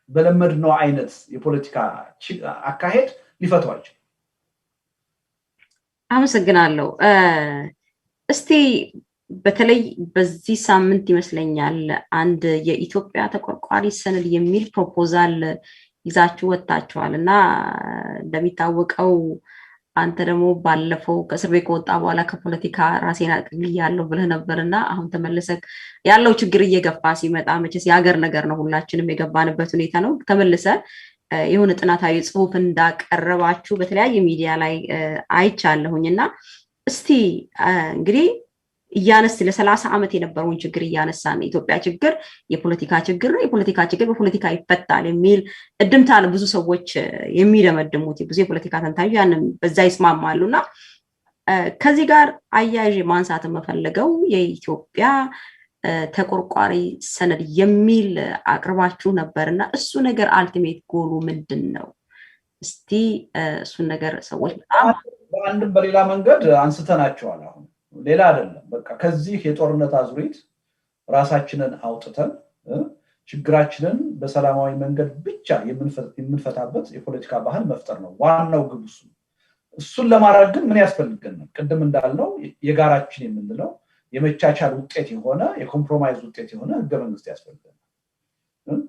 በለመድነው አይነት የፖለቲካ አካሄድ ሊፈታው አይችልም። አመሰግናለሁ። እስቲ በተለይ በዚህ ሳምንት ይመስለኛል አንድ የኢትዮጵያ ተቆርቋሪ ሰነድ የሚል ፕሮፖዛል ይዛችሁ ወጣችኋል እና እንደሚታወቀው አንተ ደግሞ ባለፈው ከእስር ቤት ከወጣ በኋላ ከፖለቲካ ራሴን አቅልያለሁ ብለህ ነበርና አሁን ተመልሰህ ያለው ችግር እየገፋ ሲመጣ መቼስ የሀገር ነገር ነው፣ ሁላችንም የገባንበት ሁኔታ ነው። ተመልሰህ የሆነ ጥናታዊ ጽሁፍ እንዳቀረባችሁ በተለያየ ሚዲያ ላይ አይቻለሁኝና እስቲ እንግዲህ እያነስ ለ30 ዓመት የነበረውን ችግር እያነሳን ኢትዮጵያ ችግር የፖለቲካ ችግር ነው፣ የፖለቲካ ችግር በፖለቲካ ይፈታል የሚል እድምታ ነው ብዙ ሰዎች የሚደመድሙት። ብዙ የፖለቲካ ተንታኞች ያንን በዛ ይስማማሉና ከዚህ ጋር አያይዤ ማንሳት የምፈልገው የኢትዮጵያ ተቆርቋሪ ሰነድ የሚል አቅርባችሁ ነበርና እሱ ነገር አልቲሜት ጎሉ ምንድነው? እስቲ እሱን ነገር ሰዎች በአንድም በሌላ መንገድ አንስተናቸዋል። አሁን ሌላ አይደለም፣ በቃ ከዚህ የጦርነት አዙሪት ራሳችንን አውጥተን ችግራችንን በሰላማዊ መንገድ ብቻ የምንፈታበት የፖለቲካ ባህል መፍጠር ነው ዋናው ግቡ። እሱን ለማድረግ ግን ምን ያስፈልገናል? ቅድም እንዳልነው የጋራችን የምንለው የመቻቻል ውጤት የሆነ የኮምፕሮማይዝ ውጤት የሆነ ህገ መንግስት ያስፈልገናል።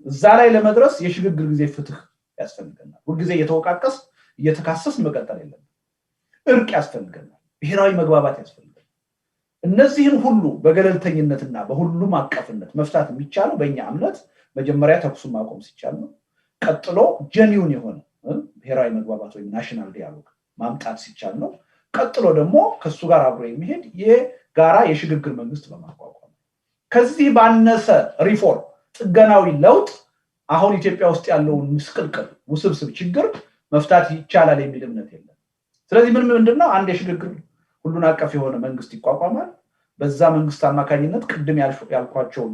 እዛ ላይ ለመድረስ የሽግግር ጊዜ ፍትህ ያስፈልገናል። ሁልጊዜ እየተወቃቀስ እየተካሰስ መቀጠል የለም። እርቅ ያስፈልገናል። ብሔራዊ መግባባት ያስፈልገናል። እነዚህን ሁሉ በገለልተኝነትና በሁሉም አቀፍነት መፍታት የሚቻለው በእኛ እምነት መጀመሪያ ተኩሱን ማቆም ሲቻል ነው። ቀጥሎ ጀኒውን የሆነ ብሔራዊ መግባባት ወይም ናሽናል ዲያሎግ ማምጣት ሲቻል ነው። ቀጥሎ ደግሞ ከሱ ጋር አብሮ የሚሄድ የጋራ የሽግግር መንግስት በማቋቋም ከዚህ ባነሰ ሪፎርም ጥገናዊ ለውጥ አሁን ኢትዮጵያ ውስጥ ያለውን ምስቅልቅል ውስብስብ ችግር መፍታት ይቻላል የሚል እምነት የለም። ስለዚህ ምንድነው አንድ የሽግግር ሁሉን አቀፍ የሆነ መንግስት ይቋቋማል። በዛ መንግስት አማካኝነት ቅድም ያልኳቸውን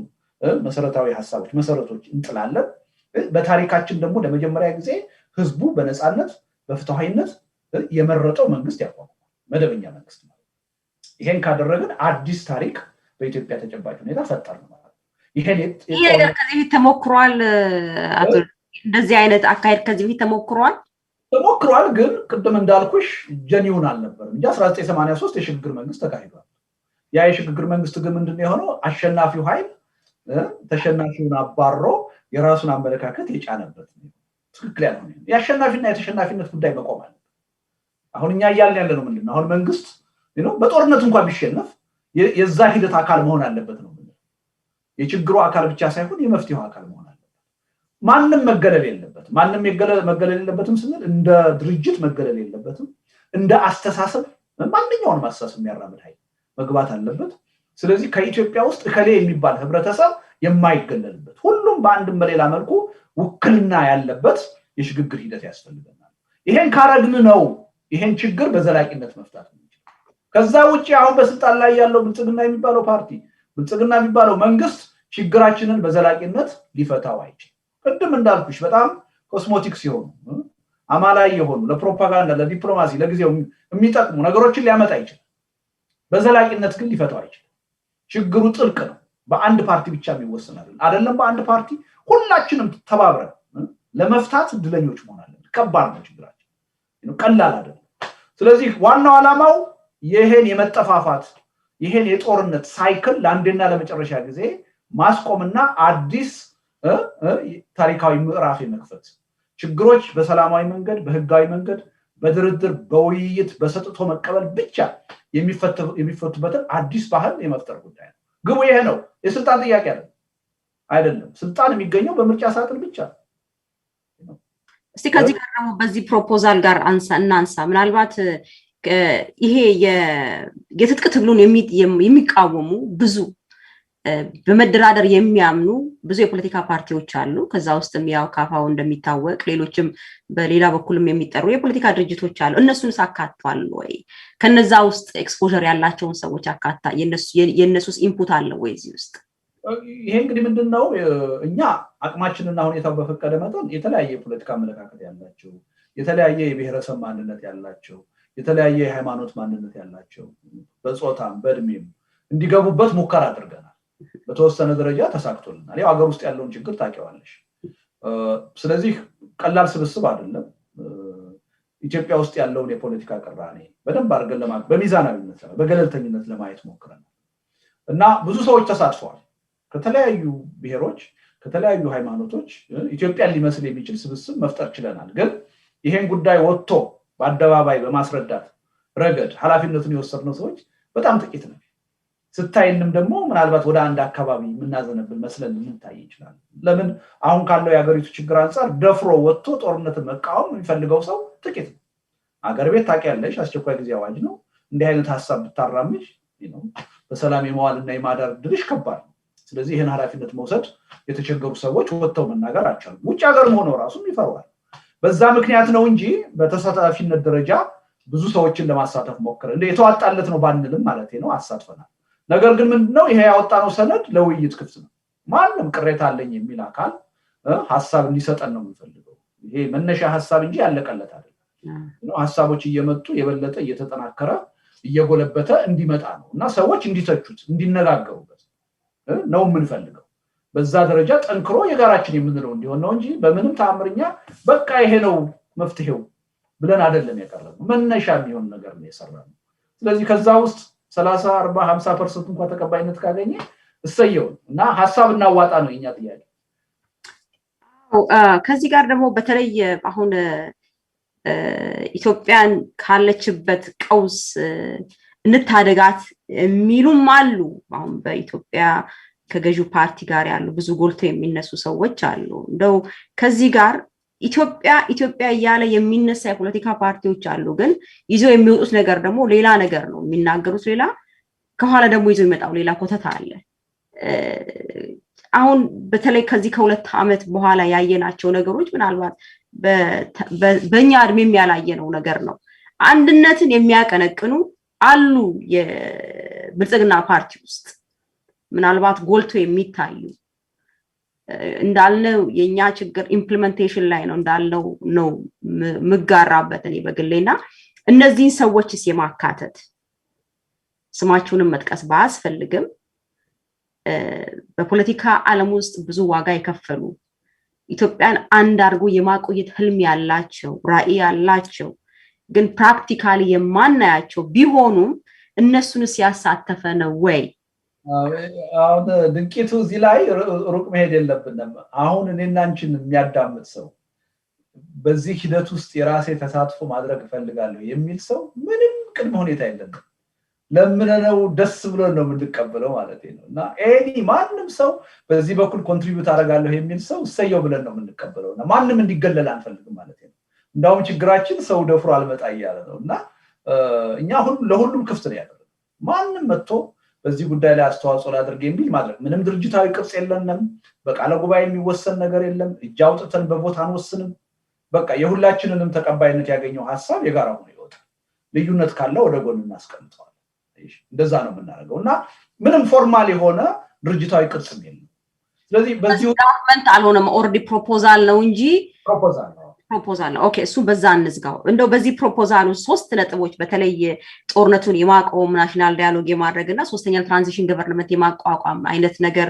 መሰረታዊ ሐሳቦች መሰረቶች እንጥላለን። በታሪካችን ደግሞ ለመጀመሪያ ጊዜ ህዝቡ በነፃነት በፍትሃዊነት የመረጠው መንግስት ያቋቁማል፣ መደበኛ መንግስት ማለት። ይሄን ካደረግን አዲስ ታሪክ በኢትዮጵያ ተጨባጭ ሁኔታ ፈጠርን ማለት ነው። ይሄ ነገር ከዚህ በፊት ተሞክሯል። አቶ እንደዚህ አይነት አካሄድ ከዚህ በፊት ተሞክሯል። ግን ቅድም እንዳልኩሽ ጀኒውን አልነበረም እንጂ 1983 የሽግግር መንግስት ተካሂዷል። ያ የሽግግር መንግስት ግን ምንድነው የሆነው? አሸናፊው ኃይል ተሸናፊውን አባሮ የራሱን አመለካከት የጫነበት ነው። ትክክል ያልሆነ የአሸናፊና የተሸናፊነት ጉዳይ መቆም አለ። አሁን እኛ እያልን ያለነው ምንድነው? አሁን መንግስት በጦርነት እንኳን ቢሸነፍ የዛ ሂደት አካል መሆን አለበት ነው። የችግሩ አካል ብቻ ሳይሆን የመፍትሄው አካል መሆን አለበት። ማንም መገለል የለበትም። ማንም መገለል የለበትም ስንል እንደ ድርጅት መገለል የለበትም። እንደ አስተሳሰብ ማንኛውንም አስተሳሰብ የሚያራምድ ኃይል መግባት አለበት። ስለዚህ ከኢትዮጵያ ውስጥ እከሌ የሚባል ህብረተሰብ የማይገለልበት ሁሉም በአንድም በሌላ መልኩ ውክልና ያለበት የሽግግር ሂደት ያስፈልገናል። ይሄን ካረግን ነው ይሄን ችግር በዘላቂነት መፍታት ነው። ከዛ ውጪ አሁን በስልጣን ላይ ያለው ብልጽግና የሚባለው ፓርቲ ብልጽግና የሚባለው መንግስት ችግራችንን በዘላቂነት ሊፈታው አይችልም። ቅድም እንዳልኩሽ በጣም ኮስሞቲክ ሲሆኑ አማላይ የሆኑ ለፕሮፓጋንዳ ለዲፕሎማሲ ለጊዜው የሚጠቅሙ ነገሮችን ሊያመጣ ይችላል። በዘላቂነት ግን ሊፈታው አይችልም። ችግሩ ጥልቅ ነው። በአንድ ፓርቲ ብቻ የሚወሰን አይደለም። በአንድ ፓርቲ ሁላችንም ተባብረን ለመፍታት እድለኞች መሆን አለብን። ከባድ ነው ችግራችን፣ ቀላል አይደለም። ስለዚህ ዋናው ዓላማው ይሄን የመጠፋፋት ይሄን የጦርነት ሳይክል ለአንዴና ለመጨረሻ ጊዜ ማስቆምና አዲስ ታሪካዊ ምዕራፍ የመክፈት ችግሮች በሰላማዊ መንገድ በህጋዊ መንገድ በድርድር በውይይት በሰጥቶ መቀበል ብቻ የሚፈቱበትን አዲስ ባህል የመፍጠር ጉዳይ ነው። ግቡ ይሄ ነው። የስልጣን ጥያቄ አይደለም። ስልጣን የሚገኘው በምርጫ ሳጥን ብቻ ነው። እስቲ ከዚህ ጋር ደግሞ በዚህ ፕሮፖዛል ጋር እናንሳ። ምናልባት ይሄ የትጥቅ ትግሉን የሚቃወሙ ብዙ በመደራደር የሚያምኑ ብዙ የፖለቲካ ፓርቲዎች አሉ። ከዛ ውስጥም ያው ካፋው እንደሚታወቅ ሌሎችም በሌላ በኩልም የሚጠሩ የፖለቲካ ድርጅቶች አሉ። እነሱንስ አካቷል ወይ? ከነዛ ውስጥ ኤክስፖዠር ያላቸውን ሰዎች አካታ የነሱስ ኢንፑት አለ ወይ እዚህ ውስጥ? ይሄ እንግዲህ ምንድነው እኛ አቅማችንና ሁኔታው በፈቀደ መጠን የተለያየ የፖለቲካ አመለካከት ያላቸው የተለያየ የብሔረሰብ ማንነት ያላቸው የተለያየ የሃይማኖት ማንነት ያላቸው በጾታም በእድሜም እንዲገቡበት ሙከራ አድርገናል። በተወሰነ ደረጃ ተሳክቶልናል። ያው ሀገር ውስጥ ያለውን ችግር ታውቂዋለሽ። ስለዚህ ቀላል ስብስብ አይደለም። ኢትዮጵያ ውስጥ ያለውን የፖለቲካ ቅራኔ በደንብ አድርገን በሚዛናዊነት በገለልተኝነት ለማየት ሞክረናል እና ብዙ ሰዎች ተሳትፈዋል። ከተለያዩ ብሔሮች ከተለያዩ ሃይማኖቶች ኢትዮጵያን ሊመስል የሚችል ስብስብ መፍጠር ችለናል። ግን ይሄን ጉዳይ ወጥቶ በአደባባይ በማስረዳት ረገድ ኃላፊነቱን የወሰድነው ሰዎች በጣም ጥቂት ነው። ስታይንም ደግሞ ምናልባት ወደ አንድ አካባቢ የምናዘነብል መስለን ልንታይ ይችላል። ለምን አሁን ካለው የሀገሪቱ ችግር አንፃር ደፍሮ ወጥቶ ጦርነትን መቃወም የሚፈልገው ሰው ጥቂት ነው። አገር ቤት ታውቂያለሽ፣ አስቸኳይ ጊዜ አዋጅ ነው። እንዲህ አይነት ሐሳብ ብታራምጅ በሰላም የመዋልና የማዳር ድርሽ ከባድ ነው። ስለዚህ ይሄን ኃላፊነት መውሰድ የተቸገሩ ሰዎች ወጥተው መናገር አልቻሉም። ውጭ ሀገር ሆነው ራሱም ይፈራዋል። በዛ ምክንያት ነው እንጂ በተሳታፊነት ደረጃ ብዙ ሰዎችን ለማሳተፍ ሞክረን እንደ የተዋጣለት ነው ባንልም ማለት ነው አሳትፈናል። ነገር ግን ምንድነው ይሄ ያወጣነው ሰነድ ለውይይት ክፍት ነው። ማንም ቅሬታ አለኝ የሚል አካል ሐሳብ እንዲሰጠን ነው የምንፈልገው። ይሄ መነሻ ሐሳብ እንጂ ያለቀለት አይደለም። ሐሳቦች እየመጡ የበለጠ እየተጠናከረ እየጎለበተ እንዲመጣ ነው እና ሰዎች እንዲተቹት እንዲነጋገሩበት ነው የምንፈልገው። በዛ ደረጃ ጠንክሮ የጋራችን የምንለው እንዲሆን ነው እንጂ በምንም ተአምርኛ በቃ ይሄ ነው መፍትሄው ብለን አይደለም ያቀረብነው። መነሻ የሚሆን ነገር ነው የሰራነው። ስለዚህ ከዛ ውስጥ 30 40 50% እንኳን ተቀባይነት ካገኘ እሰየው እና ሐሳብ እናዋጣ ነው የኛ ጥያቄ። ከዚህ ጋር ደግሞ በተለይ አሁን ኢትዮጵያን ካለችበት ቀውስ እንታደጋት የሚሉም አሉ። አሁን በኢትዮጵያ ከገዢው ፓርቲ ጋር ያሉ ብዙ ጎልቶ የሚነሱ ሰዎች አሉ። እንደው ከዚህ ጋር ኢትዮጵያ እያለ የሚነሳ የፖለቲካ ፓርቲዎች አሉ። ግን ይዘው የሚወጡት ነገር ደግሞ ሌላ ነገር ነው። የሚናገሩት ሌላ፣ ከኋላ ደግሞ ይዘው የሚመጣው ሌላ ኮተታ አለ። አሁን በተለይ ከዚህ ከ2 ዓመት በኋላ ያየናቸው ነገሮች ምናልባት በእኛ እድሜም ያላየነው ነገር ነው። አንድነትን የሚያቀነቅኑ አሉ የብልጽግና ፓርቲ ውስጥ ምናልባት ጎልቶ የሚታዩ እንዳልነው የኛ ችግር ኢምፕሊሜንቴሽን ላይ ነው እንዳልነው ነው ምጋራበት እኔ በግሌና እነዚህን ሰዎችስ የማካተት ስማቸውንም መጥቀስ ባያስፈልግም በፖለቲካ ዓለም ውስጥ ብዙ ዋጋ የከፈሉ ኢትዮጵያን አንድ አድርጎ የማቆየት ህልም ያላቸው ራዕይ ያላቸው ግን ፕራክቲካሊ የማናያቸው ቢሆኑም እነሱንስ ያሳተፈ ነው ወይ? አሁን ድንቂቱ እዚህ ላይ ሩቅ መሄድ የለብንም። አሁን እኔና አንቺን የሚያዳምጥ ሰው በዚህ ሂደት ውስጥ የራሴ ተሳትፎ ማድረግ እፈልጋለሁ የሚል ሰው ምንም ቅድመ ሁኔታ የለንም። ለምንነው ደስ ብሎን ነው የምንቀበለው ማለት ነው እና ማንም ሰው በዚህ በኩል ኮንትሪቢዩት አደርጋለሁ የሚል ሰው እሰየው ብለን ነው የምንቀበለውና ማንም እንዲገለል አንፈልግም ማለት ነው። እንዳውም ችግራችን ሰው ደፍሮ አልመጣ እያለ ነው እና እኛ ለሁሉም ክፍት ነው ያለው። ማንም መጥቶ በዚህ ጉዳይ ላይ አስተዋጽኦ ላድርግ የሚል ማድረግ ምንም ድርጅታዊ ቅርጽ የለንም። በቃለ ጉባኤ የሚወሰን ነገር የለም። እጅ አውጥተን በቦታ አንወስንም። በቃ የሁላችንንም ተቀባይነት ያገኘው ሐሳብ የጋራ ሆኖ ይወጣል። ልዩነት ካለ ወደ ጎን እናስቀምጠዋለን። እንደዛ ነው የምናደርገው እና ምንም ፎርማል የሆነ ድርጅታዊ ቅርጽ የለም። ስለዚህ በዚህ ዶክመንት አልሆነም ኦልሬዲ ፕሮፖዛል ነው እንጂ ፕሮፖዛል ነው። ኦኬ እሱ በዛ እንዝጋው። እንደው በዚህ ፕሮፖዛል ውስጥ 3 ነጥቦች በተለይ ጦርነቱን የማቆም ናሽናል ዳያሎግ የማድረግና ሶስተኛ ትራንዚሽን ገቨርንመንት የማቋቋም አይነት ነገር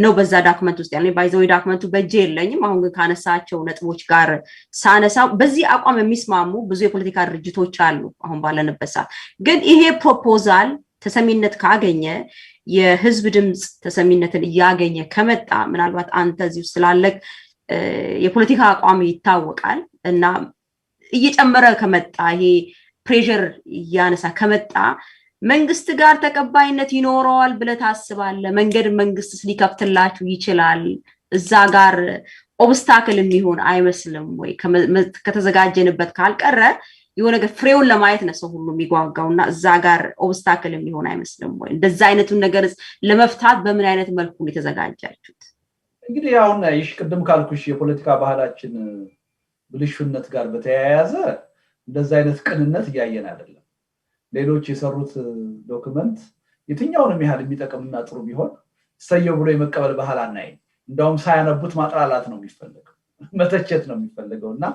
ነው በዛ ዶክመንት ውስጥ ያለው። ባይዘው ዶክመንቱ በእጄ የለኝም። አሁን ግን ካነሳቸው ነጥቦች ጋር ሳነሳው በዚህ አቋም የሚስማሙ ብዙ የፖለቲካ ድርጅቶች አሉ አሁን ባለንበት ሰዓት። ግን ይሄ ፕሮፖዛል ተሰሚነት ካገኘ የህዝብ ድምጽ ተሰሚነትን ያገኘ ከመጣ ምናልባት አንተ እዚህ ስላለክ የፖለቲካ አቋም ይታወቃል እና እየጨመረ ከመጣ ይሄ ፕሬሸር ያነሳ ከመጣ መንግስት ጋር ተቀባይነት ይኖረዋል ብለ ታስባለ መንግስት ሊከፍትላችሁ ይችላል እዛ ጋር ኦብስታክል የሚሆን አይመስልም ወይ ከተዘጋጀንበት ካልቀረ የሆነ ነገር ፍሬውን ለማየት ነው ሰው ሁሉ የሚጓጓውና እዛ ጋር ኦብስታክል የሚሆን አይመስልም ወይ እንደዛ አይነቱን ነገር ለመፍታት በምን አይነት መልኩ የተዘጋጃችሁት እንግዲህ አሁን ይሽቅድም ካልኩሽ የፖለቲካ ባህላችን ብልሹነት ጋር በተያያዘ እንደዛ አይነት ቅንነት ያያየን አይደለም ሌሎች የሰሩት ዶክመንት የትኛውንም ያህል የሚጠቅምና ጥሩ ቢሆን ሰየው ብሎ የመቀበል ባህል አናይ እንደውም ሳያነቡት ማጥራላት ነው የሚፈልገው መተቸት ነው የሚፈልገውና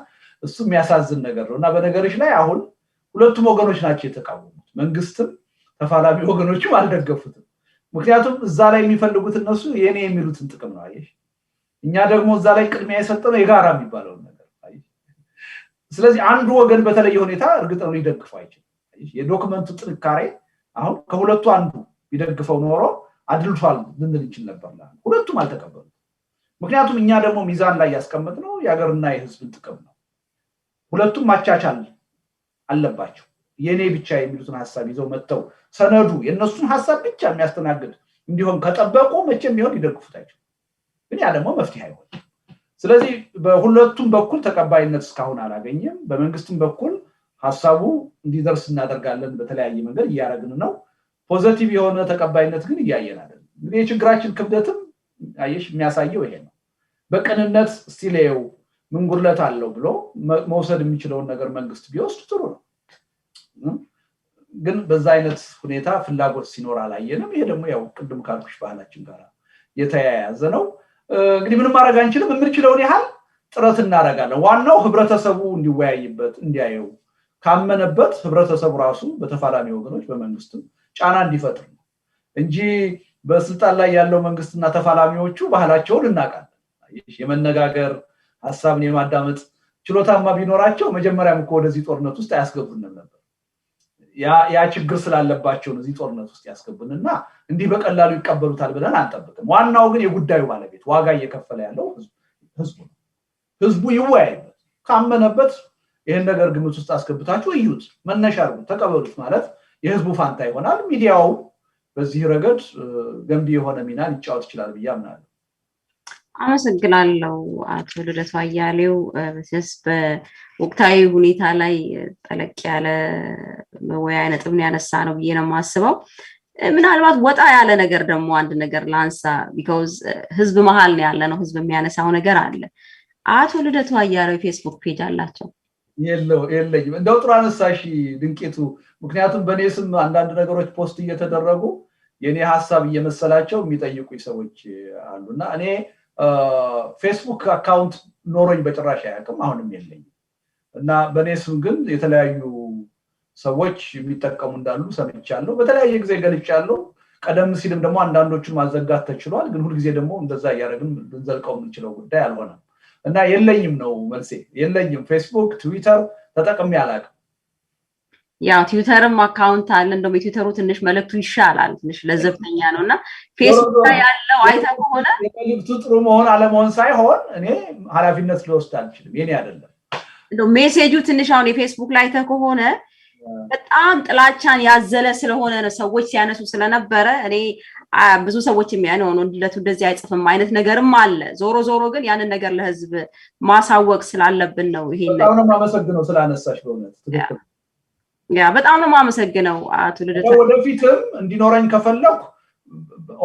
እሱ የሚያሳዝን ነገር ነውና በነገርሽ ላይ አሁን ሁለቱም ወገኖች ናቸው የተቃወሙት መንግስትም ተፋላሚ ወገኖችም አልደገፉትም ምክንያቱም እዛ ላይ የሚፈልጉት እነሱ የኔ የሚሉትን ጥቅም ነው አይሽ እኛ ደግሞ እዛ ላይ ቅድሚያ የሰጠነው የጋራ የሚባለው ነገር አይሽ ስለዚህ አንዱ ወገን በተለየ ሁኔታ እርግጠው ሊደግፈው አይችልም የዶክመንቱ ጥንካሬ አሁን ከሁለቱ አንዱ ይደግፈው ኖሮ አድልቷል ልንል እንችል ነበርና ሁለቱም አልተቀበሉም ምክንያቱም እኛ ደግሞ ሚዛን ላይ ያስቀመጥነው የሀገርና የህዝብን ጥቅም ነው ሁለቱም ማቻቻል አለባቸው የኔ ብቻ የሚሉትን ሐሳብ ይዘው መጥተው ሰነዱ የነሱን ሐሳብ ብቻ የሚያስተናግድ እንዲሆን ከጠበቁ መቼም ቢሆን ይደግፉታቸው ግን ያ ደግሞ መፍትሄ አይሆንም ስለዚህ በሁለቱም በኩል ተቀባይነት እስካሁን አላገኘም በመንግስትም በኩል ሐሳቡ እንዲደርስ እናደርጋለን በተለያየ መንገድ ያያረግን ነው ፖዚቲቭ የሆነ ተቀባይነት ግን ያያየን አይደል እንግዲህ የችግራችን ክብደትም አይሽ የሚያሳየው ይሄ ነው በቅንነት ስቲሌው ምን ጉድለት አለው ብሎ መውሰድ የሚችለው ነገር መንግስት ቢወስድ ጥሩ ነው ግን በዛ አይነት ሁኔታ ፍላጎት ሲኖር አላየንም ይሄ ደግሞ ያው ቅድም ካልኩሽ ባህላችን ጋር የተያያዘ ነው እንግዲህ ምንም ማድረግ አንችልም የምንችለውን ያህል ጥረት እናደርጋለን ዋናው ህብረተሰቡ እንዲወያይበት እንዲያየው ካመነበት ህብረተሰቡ ራሱ በተፋላሚ ወገኖች በመንግስትም ጫና እንዲፈጥር ነው እንጂ በስልጣን ላይ ያለው መንግስትና ተፋላሚዎቹ ባህላቸውን እናቃለን የመነጋገር ሐሳብን የማዳመጥ ችሎታማ ቢኖራቸው መጀመሪያም እኮ ወደዚህ ጦርነት ውስጥ አያስገቡንም ነበር ያ ችግር ስላለባቸው ነው እዚህ ጦርነት ውስጥ ያስገቡንና እንዲህ በቀላሉ ይቀበሉታል ብለን አንጠብቅም ዋናው ግን የጉዳዩ ባለቤት ዋጋ እየከፈለ ያለው ህዝቡ ይወያይበት ካመነበት ይሄን ነገር ግምት ውስጥ አስገብታችሁ እዩት መነሻ አድርጉ ተቀበሉት ማለት የህዝቡ ፋንታ ይሆናል ሚዲያው በዚህ ረገድ ገንቢ የሆነ ሚና ሊጫወት ይችላል ብያምናለሁ አመሰግናለሁ አቶ ልደቱ አያሌው በወቅታዊ ሁኔታ ላይ ጠለቅ ያለ መወያያ ነጥብን ያነሳ ነው ብዬ ነው የማስበው ምናልባት ወጣ ያለ ነገር ደግሞ አንድ ነገር ላንሳ because ህዝብ መሃል ነው ያለ ነው ህዝብ የሚያነሳው ነገር አለ አቶ ልደቱ አያሌው ፌስቡክ ፔጅ አላቸው የለኝም እንደው ጥሩ አነሳሽ ድንቄቱ ምክንያቱም በኔ ስም አንዳንድ ነገሮች ፖስት እየተደረጉ የኔ ሐሳብ እየመሰላቸው የሚጠይቁኝ ሰዎች አሉና እኔ ፌስቡክ አካውንት ኖሮኝ በጭራሽ አያውቅም አሁንም የለኝም እና በኔ ስም ግን የተለያዩ ሰዎች የሚጠቀሙ እንዳሉ ሰምቻለሁ በተለያየ ጊዜ ገልጫለሁ ቀደም ሲልም ደግሞ አንዳንዶቹን ማዘጋት ተችሏል ግን ሁሉ ጊዜ ደግሞ እንደዛ ያያረግን ልንዘልቀው የምንችለው ጉዳይ አልሆነም እና የለኝም ነው መልሴ የለኝም ፌስቡክ ትዊተር ተጠቅሜ አላውቅም ያው ትዊተርም አካውንት አለ እንደውም ትዊተሩ ትንሽ መልእክቱ ይሻላል ትንሽ ለዘብተኛ ነውና ፌስቡክ ላይ ያለው አይታ ከሆነ መልእክቱ ጥሩ መሆን አለመሆን ሳይሆን እኔ ኃላፊነት ልወስድ አልችልም የኔ አይደለም እንደው ሜሴጁ ትንሽ አሁን የፌስቡክ ላይ ከሆነ በጣም ጥላቻን ያዘለ ስለሆነ ነው ሰዎች ሲያነሱ ስለነበረ እኔ ብዙ ሰዎች የሚያነው ነው እንደለቱ እንደዚህ አይጽፍም አይነት ነገርም አለ ዞሮ ግን ያንን ነገር ለህዝብ ማሳወቅ ስላለብን ነው ይሄን በጣም ነው ማመሰግነው ስላነሳሽ በእውነት ትክክል ያ በጣም ነው ማመሰግነው አቶ ልደቱ ወደፊትም እንዲኖረኝ ከፈለኩ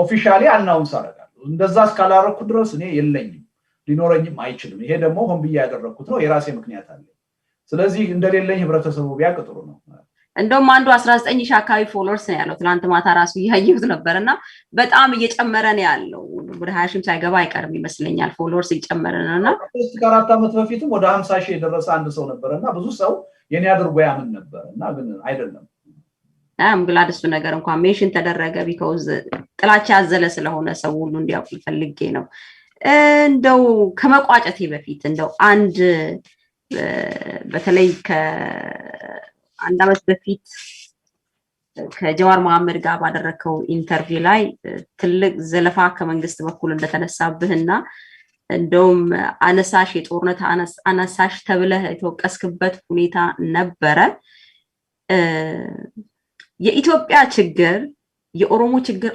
ኦፊሻሊ አናውንስ አደርጋለሁ እንደዛ እስካላረኩ ድረስ እኔ የለኝም ሊኖረኝም አይችልም ይሄ ደግሞ ሆን ብዬ ያደረኩት ነው የራሴ ምክንያት አለ ስለዚህ እንደሌለኝ ህብረተሰቡ ቢያቅጥሩ ነው እንደውም አንዱ 19000 አካባቢ ፎሎወርስ ነው ያለው ትላንት ማታ ራሱ ያየሁት ነበርና በጣም እየጨመረ ነው ያለው ወደ 20000 ሳይገባ አይቀርም ይመስለኛል ፎሎወርስ እየጨመረ ነውና ከአራት ዓመት በፊትም ወደ 50000 የደረሰ አንድ ሰው ነበርና ብዙ ሰው የኔ አድርጎ ያምን ነበርና ግን አይደለም ግላድ እሱ ነገር እንኳን ሜንሽን ተደረገ because ጥላቻ ያዘለ ስለሆነ ሰው ሁሉ እንዲያውቅ ፈልጌ ነው እንደው ከመቋጨቴ በፊት እንደው አንድ በተለይ ከአንድ አመት በፊት ከጀዋር መሐመድ ጋር ባደረከው ኢንተርቪው ላይ ትልቅ ዘለፋ ከመንግስት በኩል እንደተነሳብህና እንደውም አነሳሽ የጦርነት አነሳሽ ተብለህ የተወቀስክበት ሁኔታ ነበረ። የኢትዮጵያ ችግር የኦሮሞ ችግር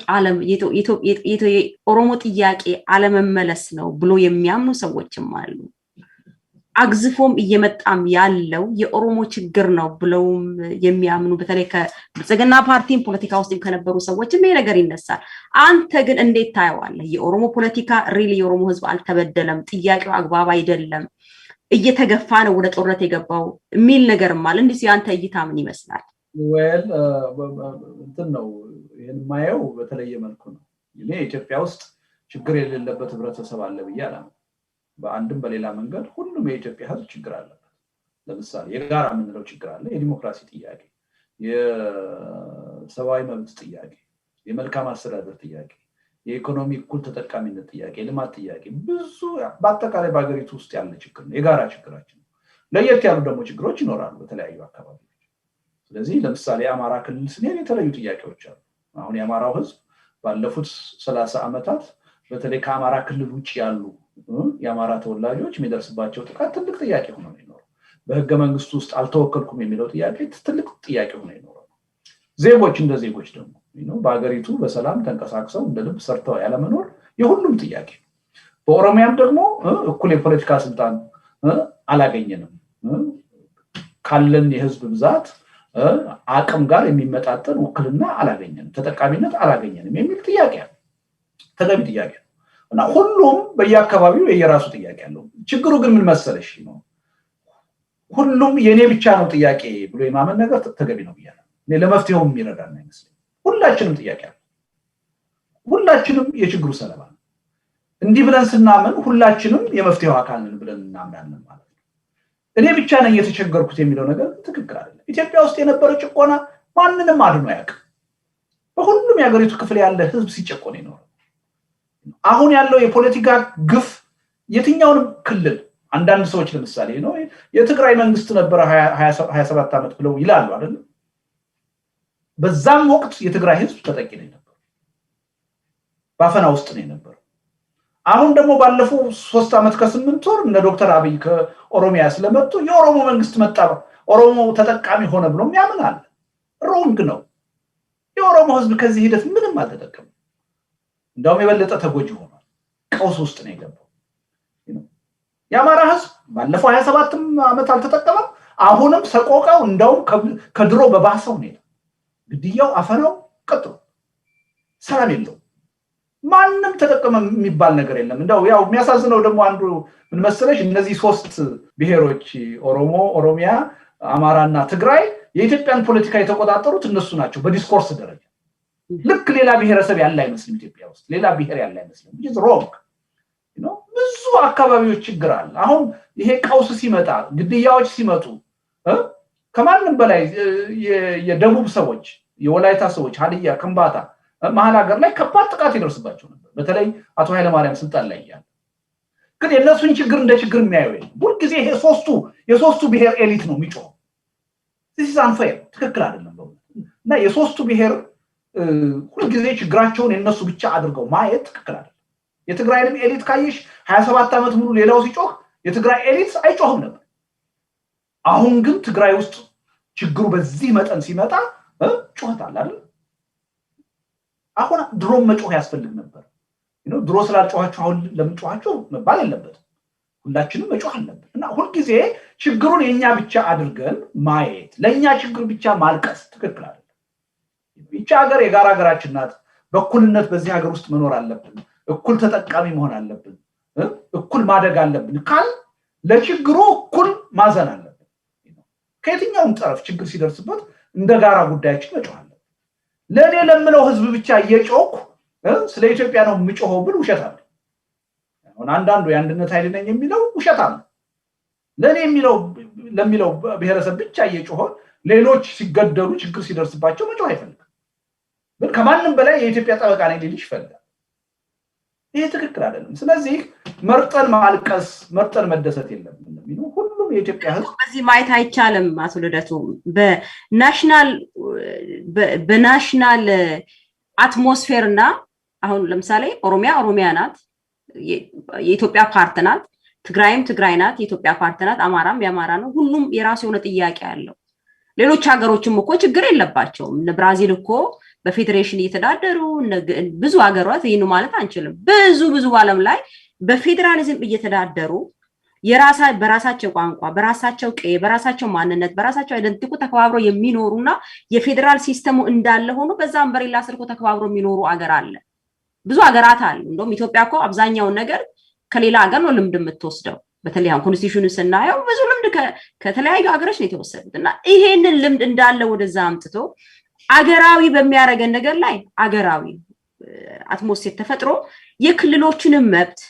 የኦሮሞ ጥያቄ አለመመለስ ነው ብሎ የሚያምኑ ሰዎችም አሉ። አግዝፎም እየመጣም ያለው የኦሮሞ ችግር ነው ብለውም የሚያምኑ በተለይ ከብልጽግና ፓርቲም ፖለቲካ ውስጥ ከነበሩ ሰዎችም ይሄ ነገር ይነሳል። አንተ ግን እንዴት ታየዋለህ? የኦሮሞ ፖለቲካ ሪሊ የኦሮሞ ህዝብ አልተበደለም፣ ጥያቄው አግባብ አይደለም፣ እየተገፋ ነው ወደ ጦርነት የገባው የሚል ነገርም አለ። እንዴ ያንተ እይታ ምን ይመስላል? እንትን ነው የማየው በተለየ መልኩ ነው። እኔ ኢትዮጵያ ውስጥ ችግር የሌለበት ህብረተሰብ አለ ብዬ አላምንም። በአንድም በሌላ መንገድ ሁሉም የኢትዮጵያ ህዝብ ችግር አለበት። ለምሳሌ የጋራ የምንለው ችግር አለ። የዲሞክራሲ ጥያቄ፣ የሰብአዊ መብት ጥያቄ፣ የመልካም አስተዳደር ጥያቄ፣ የኢኮኖሚ እኩል ተጠቃሚነት ጥያቄ፣ የልማት ጥያቄ፣ ብዙ በአጠቃላይ በአገሪቱ ውስጥ ያለ ችግር ነው። የጋራ ችግራችን ነው። ለየት ያሉ ደግሞ ችግሮች ይኖራሉ በተለያዩ አካባቢዎች። ስለዚህ ለምሳሌ የአማራ ክልል ስንሄድ የተለያዩ ጥያቄዎች አሉ። አሁን የአማራው ህዝብ ባለፉት 30 ዓመታት በተለይ ከአማራ ክልል ውጭ ያሉ የአማራ ተወላጆች የሚደርስባቸው ጥቃት ትልቅ ጥያቄ ሆኖ ነው የሚኖረው። በህገ መንግስቱ ውስጥ አልተወከልኩም የሚለው ጥያቄ ትልቅ ጥያቄ ሆኖ ይኖራል። ዜጎች እንደ ዜጎች ደግሞ በአገሪቱ በሰላም ተንቀሳቅሰው እንደ ልብ ሰርተው ያለመኖር የሁሉም ጥያቄ። በኦሮሚያም ደግሞ እኩል የፖለቲካ ስልጣን አላገኘንም፣ ካለን የህዝብ ብዛት አቅም ጋር የሚመጣጠን ውክልና አላገኘንም፣ ተጠቃሚነት አላገኘንም የሚል ጥያቄ ነው። ተገቢ ጥያቄ ነው እና ሁሉም በየአካባቢው የየራሱ ጥያቄ አለው። ችግሩ ግን ምን መሰለሽ ነው፣ ሁሉም የኔ ብቻ ነው ጥያቄ ብሎ የማመን ነገር ተገቢ ነው ብያለሁ። እኔ ለመፍትሄው የሚረዳን አይመስለኝም። ሁላችንም ጥያቄ አለ፣ ሁላችንም የችግሩ ሰለባ ነው። እንዲህ ብለን ስናምን ሁላችንም የመፍትሄው አካል ነን ብለን እናምናለን ማለት ነው። እኔ ብቻ ነኝ የተቸገርኩት የሚለው ነገር ትክክል አይደለም። ኢትዮጵያ ውስጥ የነበረው ጭቆና ማንንም አድኖ አያውቅም። በሁሉም የሀገሪቱ ክፍል ያለ ህዝብ ሲጨቆን ይኖራል። አሁን ያለው የፖለቲካ ግፍ የትኛውንም ክልል አንዳንድ ሰዎች ለምሳሌ ነው የትግራይ መንግስት ነበረ 27 ዓመት ብለው ይላሉ አይደል? በዛም ወቅት የትግራይ ህዝብ ተጠቂ ነበር፣ ባፈና ውስጥ ነው ነበር። አሁን ደግሞ ባለፈው 3 ዓመት ከ8 ወር እነ ዶክተር አብይ ከኦሮሚያ ስለመጡ የኦሮሞ መንግስት መጣ፣ ኦሮሞ ተጠቃሚ ሆነ ብሎ ያምናል። ሮንግ ነው። የኦሮሞ ህዝብ ከዚህ ሂደት ምንም አልተጠቀመም። እንደውም የበለጠ ተጎጂ ሆኗል። ቀውስ ውስጥ ነው የገባው። የአማራ ህዝብ ባለፈው 27 ዓመት አልተጠቀመም። አሁንም ሰቆቃው እንደውም ከድሮ በባሰው ነው። ግድያው፣ አፈናው ቀጥሎ ሰላም የለውም። ማንም ተጠቀመ የሚባል ነገር የለም። እንደው ያው የሚያሳዝነው ደግሞ አንዱ ምን መሰለሽ፣ እነዚህ 3 ብሔሮች ኦሮሞ፣ ኦሮሚያ፣ አማራና ትግራይ የኢትዮጵያን ፖለቲካ የተቆጣጠሩት እነሱ ናቸው በዲስኮርስ ደረጃ። ልክ ሌላ ብሔረሰብ ያለ አይመስልም ኢትዮጵያ ውስጥ፣ ሌላ ብሔር ያለ አይመስልም። ኢዝ ሮንግ ብዙ አካባቢዎች ችግር አለ። አሁን ይሄ ቀውስ ሲመጣ፣ ግድያዎች ሲመጡ ከማንም በላይ የደቡብ ሰዎች፣ የወላይታ ሰዎች፣ ሀዲያ፣ ከምባታ መሀል ሀገር ላይ ከባድ ጥቃት ይደርስባቸው ነበር። በተለይ አቶ ኃይለማርያም ስልጣን ላይ ያለ ግን የነሱን ችግር እንደ ችግር የሚያየው ሁልጊዜ ይሄ የሶስቱ ብሔር ኤሊት ነው የሚጮኸው። this is unfair፣ ትክክል አይደለም እና የሶስቱ ብሔር ሁልጊዜ ችግራቸውን የነሱ ብቻ አድርገው ማየት ትክክል አይደለም። የትግራይንም ኤሊት ካየሽ 27 ዓመት ሙሉ ሌላው ሲጮህ የትግራይ ኤሊት አይጮህም ነበር። አሁን ግን ትግራይ ውስጥ ችግሩ በዚህ መጠን ሲመጣ ጮህታል አይደል? አሁን ድሮም መጮህ ያስፈልግ ነበር። ድሮ ስላልጮሃችሁ አሁን ለምን ጮሃችሁ መባል የለበትም። ሁላችንም መጮህ አለብን እና ሁልጊዜ ችግሩን የኛ ብቻ አድርገን ማየት፣ ለኛ ችግር ብቻ ማልቀስ ትክክል አይደለም። ይህች ሀገር የጋራ ሀገራችን ናት። በእኩልነት በዚህ ሀገር ውስጥ መኖር አለብን። እኩል ተጠቃሚ መሆን አለብን። እኩል ማደግ አለብን ካል ለችግሩ እኩል ማዘን አለብን። ከየትኛውም ጠረፍ ችግር ሲደርስበት እንደ ጋራ ጉዳያችን መጮህ አለብን። ለኔ ለምለው ህዝብ ብቻ እየጮኩ ስለ ኢትዮጵያ ነው የምጮኸው ብል ውሸት አለ። አሁን አንዳንዱ የአንድነት ኃይል ነኝ የሚለው ውሸት አለ። ለኔ ለሚለው ብሔረሰብ ብቻ እየጮኸ ሌሎች ሲገደሉ ችግር ሲደርስባቸው መጮህ አይፈልግም። ግን ከማንም በላይ የኢትዮጵያ ጠበቃ ነኝ ሊልሽ ይፈልጋል። ይሄ ትክክል አይደለም። ስለዚህ መርጠን ማልቀስ መርጠን መደሰት የለም ነው ሁሉም የኢትዮጵያ ህዝብ በዚህ ማየት አይቻልም አቶ ልደቱ በናሽናል አትሞስፌርና አሁን ለምሳሌ ኦሮሚያ ናት የኢትዮጵያ ፓርት ናት ትግራይ ናት የኢትዮጵያ ፓርት ናት አማራም የአማራ ነው ሁሉም የራሱ የሆነ ጥያቄ አለው ሌሎች ሀገሮችም እኮ ችግር የለባቸውም ብራዚል እኮ በፌዴሬሽን እየተዳደሩ ብዙ ሀገራት ይሄን ማለት አንችልም ብዙ ዓለም ላይ በፌዴራሊዝም እየተዳደሩ በራሳቸው ቋንቋ በራሳቸው በራሳቸው ማንነት በራሳቸው አይደንቲቲ ተከባብረው የሚኖሩና የፌዴራል ሲስተሙ እንዳለ ሆኖ በዛ አምብሬላ ስር ተከባብረው የሚኖሩ ሀገር አለ ብዙ ሀገራት አሉ እንደውም ኢትዮጵያ እኮ አብዛኛው ነገር ከሌላ ሀገር ነው ልምድ የምትወስደው በተለይ አሁን ኮንስቲቲዩሽኑን ስናየው ብዙ ልምድ ከተለያዩ ሀገሮች ነው የተወሰደና ይሄንን ልምድ እንዳለ ወደዛ አምጥቶ አገራዊ በሚያረገን ነገር ላይ አገራዊ አትሞስፌር ተፈጥሮ የክልሎችንም መብት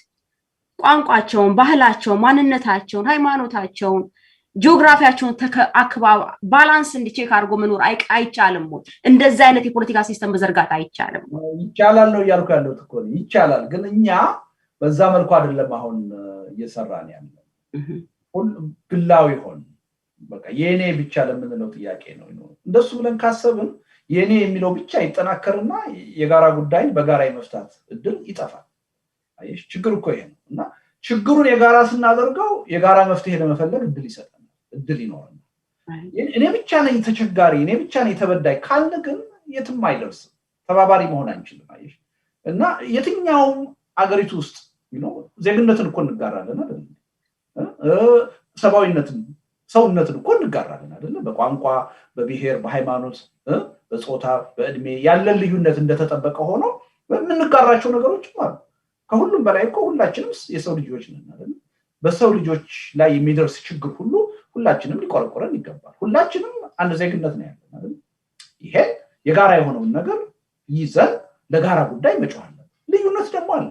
ቋንቋቸውን ባህላቸውን ማንነታቸውን ሃይማኖታቸውን ጂኦግራፊያቸውን አክባብ ባላንስ እንዲቼክ አድርጎ መኖር አይቻልም እንደዛ አይነት የፖለቲካ ሲስተም በዘርጋት አይቻልም ይቻላል ነው ያልኩ ያለው እኮ ይቻላል ግን እኛ በዛ መልኩ አይደለም አሁን እየሰራን ያለው ሁሉ ግላዊ ሆነ በቃ የኔ ብቻ ለምንለው ጥያቄ ነው እንደሱ ብለን ካሰብን የኔ የሚለው ብቻ ይጠናከርና የጋራ ጉዳይ በጋራ የመፍታት እድል ይጠፋል አይሽ ችግር እኮ ይሄ ነው እና ችግሩን የጋራ ስናደርገው የጋራ መፍትሄ ለመፈለግ እድል ይሰጣል እድል ይኖርና እኔ ብቻ ነኝ ተቸጋሪ እኔ ብቻ ነኝ ተበዳይ ካልን ግን የትም አይደርስም ተባባሪ መሆን አንችልም አይሽ እና የትኛው አገሪቱ ውስጥ ዜግነትን እኮ እንጋራለን አይደል ሰውነትን እኮ እንጋራለን አይደል በቋንቋ በብሔር በሃይማኖት በጾታ በእድሜ ያለን ልዩነት እንደተጠበቀ ሆኖ በምንጋራቸው ነገሮች ማለት ከሁሉም በላይ እኮ ሁላችንም የሰው ልጆች ነን አይደል በሰው ልጆች ላይ የሚደርስ ችግር ሁሉ ሁላችንም ሊቆረቆረን ይገባል ሁላችንም አንድ ዜግነት ነው ያለን አይደል ይሄ የጋራ የሆነውን ነገር ይዘን ለጋራ ጉዳይ መጫወታለን ልዩነት ደግሞ አለ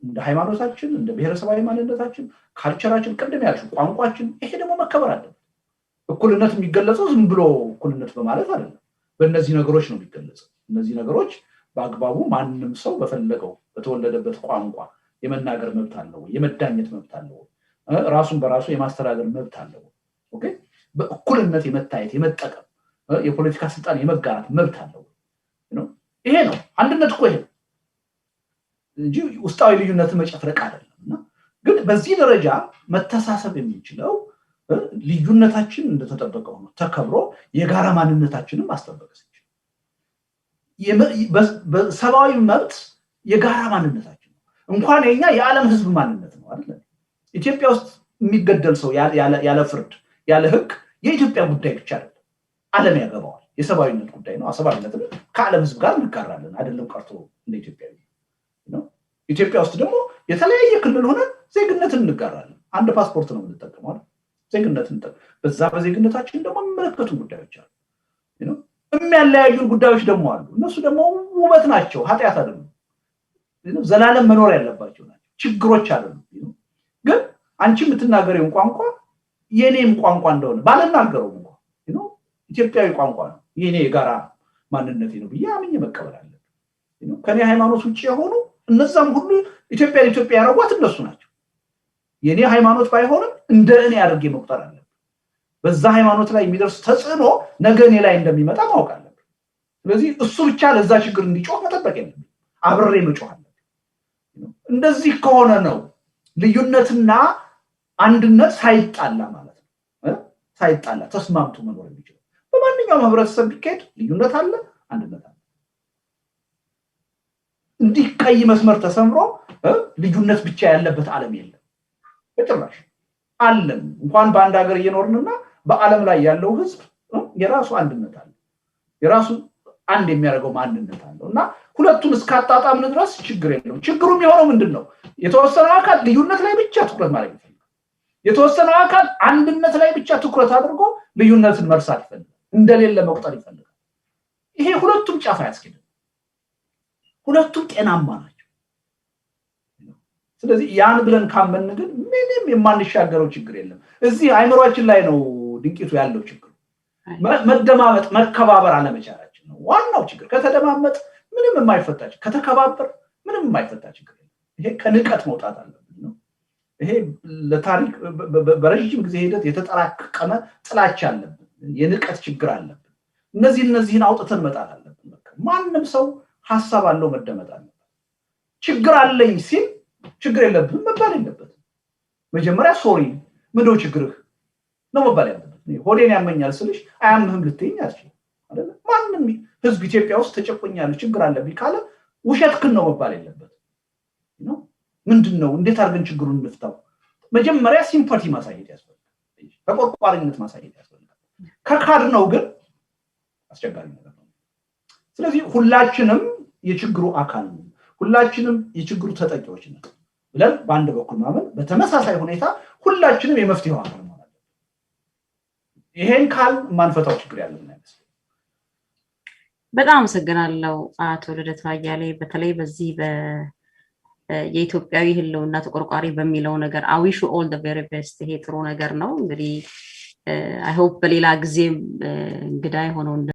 እንደ ሃይማኖታችን እንደ ብሔረሰባዊ ማንነታችን ካልቸራችን ቀደም ያልሽው ቋንቋችን ይሄ ደግሞ መከበር አለበት እኩልነት የሚገለጸው ዝም ብሎ እኩልነት በማለት አይደለም በእነዚህ ነገሮች ነው የሚገለጸው እነዚህ ነገሮች በአግባቡ ማንንም ሰው በፈለገው በተወለደበት ቋንቋ የመናገር መብት አለው የመዳኘት መብት አለው ራሱን በራሱ የማስተዳደር መብት አለው ኦኬ በእኩልነት የመታየት የመጠቀም የፖለቲካ ስልጣን የመጋራት መብት አለው ይሄ ነው አንድነት እኮ ይሄ እንጂ ውስጣዊ ልዩነትን መጨፍረቅ አይደለምና ግን በዚህ ደረጃ መተሳሰብ የሚችለው ልዩነታችን እንደተጠበቀው ነው ተከብሮ የጋራ ማንነታችንን ማስተባበቅ ሲችል በሰባዊ መብት የጋራ ማንነታችን እንኳን የኛ የዓለም ህዝብ ማንነት ነው አይደል ኢትዮጵያ ውስጥ የሚገደል ሰው ያለ ፍርድ ያለ ህግ የኢትዮጵያ ጉዳይ ብቻ አይደለም ዓለም ያገባዋል የሰባዊነት ጉዳይ ነው ሰባዊነት ከዓለም ህዝብ ጋር እንጋራለን አይደለም ቀርቶ እንደ ኢትዮጵያዊ ነው ኢትዮጵያ ውስጥ ደግሞ የተለያየ ክልል ሆነ ዜግነትን እንጋራለን አንድ ፓስፖርት ነው የምንጠቀመው አይደል ዜግነትን በዛ በዜግነታችን ደግሞ የሚመለከቱ ጉዳዮች አሉ የሚያለያዩን ጉዳዮች ደግሞ አሉ እነሱ ደግሞ ውበት ናቸው ኃጢያት አይደሉም ዘላለም መኖር ያለባቸው ናቸው ችግሮች አይደሉም ግን አንቺ የምትናገሪው ቋንቋ የኔም ቋንቋ እንደሆነ ባለናገረው እንኳን ኢትዮጵያዊ ቋንቋ ነው የኔ የጋራ ማንነቴ ነው ብያምኝ መቀበል አለብኝ ከኔ ሃይማኖት ውጪ የሆኑ እነዛም ሁሉ ኢትዮጵያ ያረጓት እነሱ ናቸው የኔ ሃይማኖት ባይሆንም እንደ እኔ አድርጌ መቁጠር አለብኝ በዛ ሃይማኖት ላይ የሚደርስ ተጽዕኖ ነገ እኔ ላይ እንደሚመጣ ማወቅ አለብኝ ስለዚህ እሱ ብቻ ለዛ ችግር እንዲጮህ መጠበቅ የለብኝ አብሬ መጮህ አለብኝ እንደዚህ ከሆነ ነው ልዩነትና አንድነት ሳይጣላ ማለት ነው ሳይጣላ ተስማምቶ መኖር የሚችለው በማንኛውም ህብረተሰብ ቢካሄድ ልዩነት አለ አንድነት አለ እንዲህ ቀይ መስመር ተሰምሮ ልዩነት ብቻ ያለበት ዓለም የለም በጭራሽ ዓለም እንኳን በአንድ ሀገር እየኖርንና በዓለም ላይ ያለው ህዝብ የራሱ አንድነት አለ የራሱ አንድ የሚያደርገው ማንነት አለውና ሁለቱን እስካጣጣምን ድረስ ችግር የለም ችግሩ የሚሆነው ምንድነው የተወሰነ አካል ልዩነት ላይ ብቻ ትኩረት ማድረግ ይፈልጋል የተወሰነ አካል አንድነት ላይ ብቻ ትኩረት አድርጎ ልዩነትን መርሳት ይፈልጋል እንደሌለ መቁጠር ይፈልጋል ይሄ ሁለቱም ጫፍ ያስኬዳል ሁለቱም ጤናማ ናቸው ስለዚህ ያን ብለን ካመን ግን ምንም የማንሻገረው ችግር የለም እዚህ አይምሮአችን ላይ ነው ድንቂቱ ያለው ችግር መደማመጥ መከባበር አለመቻላችን ነው ዋናው ችግር ከተደማመጥ ምንም የማይፈታ ከተከባበር ምንም የማይፈታ ችግር የለም ይሄ ከንቀት መውጣት አለብን ነው። ይሄ ለታሪክ በረጅም ጊዜ ሂደት የተጠራቀመ ጥላቻ አለብን፣ የንቀት ችግር አለብን። እነዚህን አውጥተን መጣል አለብን። ማንም ሰው ሐሳብ አለው መደመጥ አለበት። ችግር አለኝ ሲል ችግር የለብህም መባል የለበትም። መጀመሪያ ሶሪ ምንድነው ችግርህ ነው መባል ያለበት። ሆዴን ያመኛል ስልሽ አያምህም ልትይኝ አትችልም አይደል? ማንም ህዝብ ኢትዮጵያ ውስጥ ተጨቆኛለሁ ችግር አለብኝ ካለ ውሸትክን ነው መባል የለበት ነው። ምንድነው እንዴት አድርገን ችግሩን እንፍታው? መጀመሪያ ሲምፓቲ ማሳየት ያስፈልጋል፣ ተቆርቋሪነት ማሳየት ያስፈልጋል። ከካድ ነው ግን አስቸጋሪ ነገር ነው። ስለዚህ ሁላችንም የችግሩ አካል ነን፣ ሁላችንም የችግሩ ተጠቂዎች ነን ብለን በአንድ በኩል ማመን፣ በተመሳሳይ ሁኔታ ሁላችንም የመፍትሄው አካል ነን። ይሄን ካል ማንፈታው ችግር ያለን አይመስልም። በጣም አመሰግናለሁ አቶ ልደቱ አያሌ። በተለይ በዚህ የኢትዮጵያዊ ህልውና ተቆርቋሪ በሚለው ነገር I wish you all the very best። ይሄ ጥሩ ነገር ነው። እንግዲህ I hope በሌላ ጊዜም እንግዳ ሆነው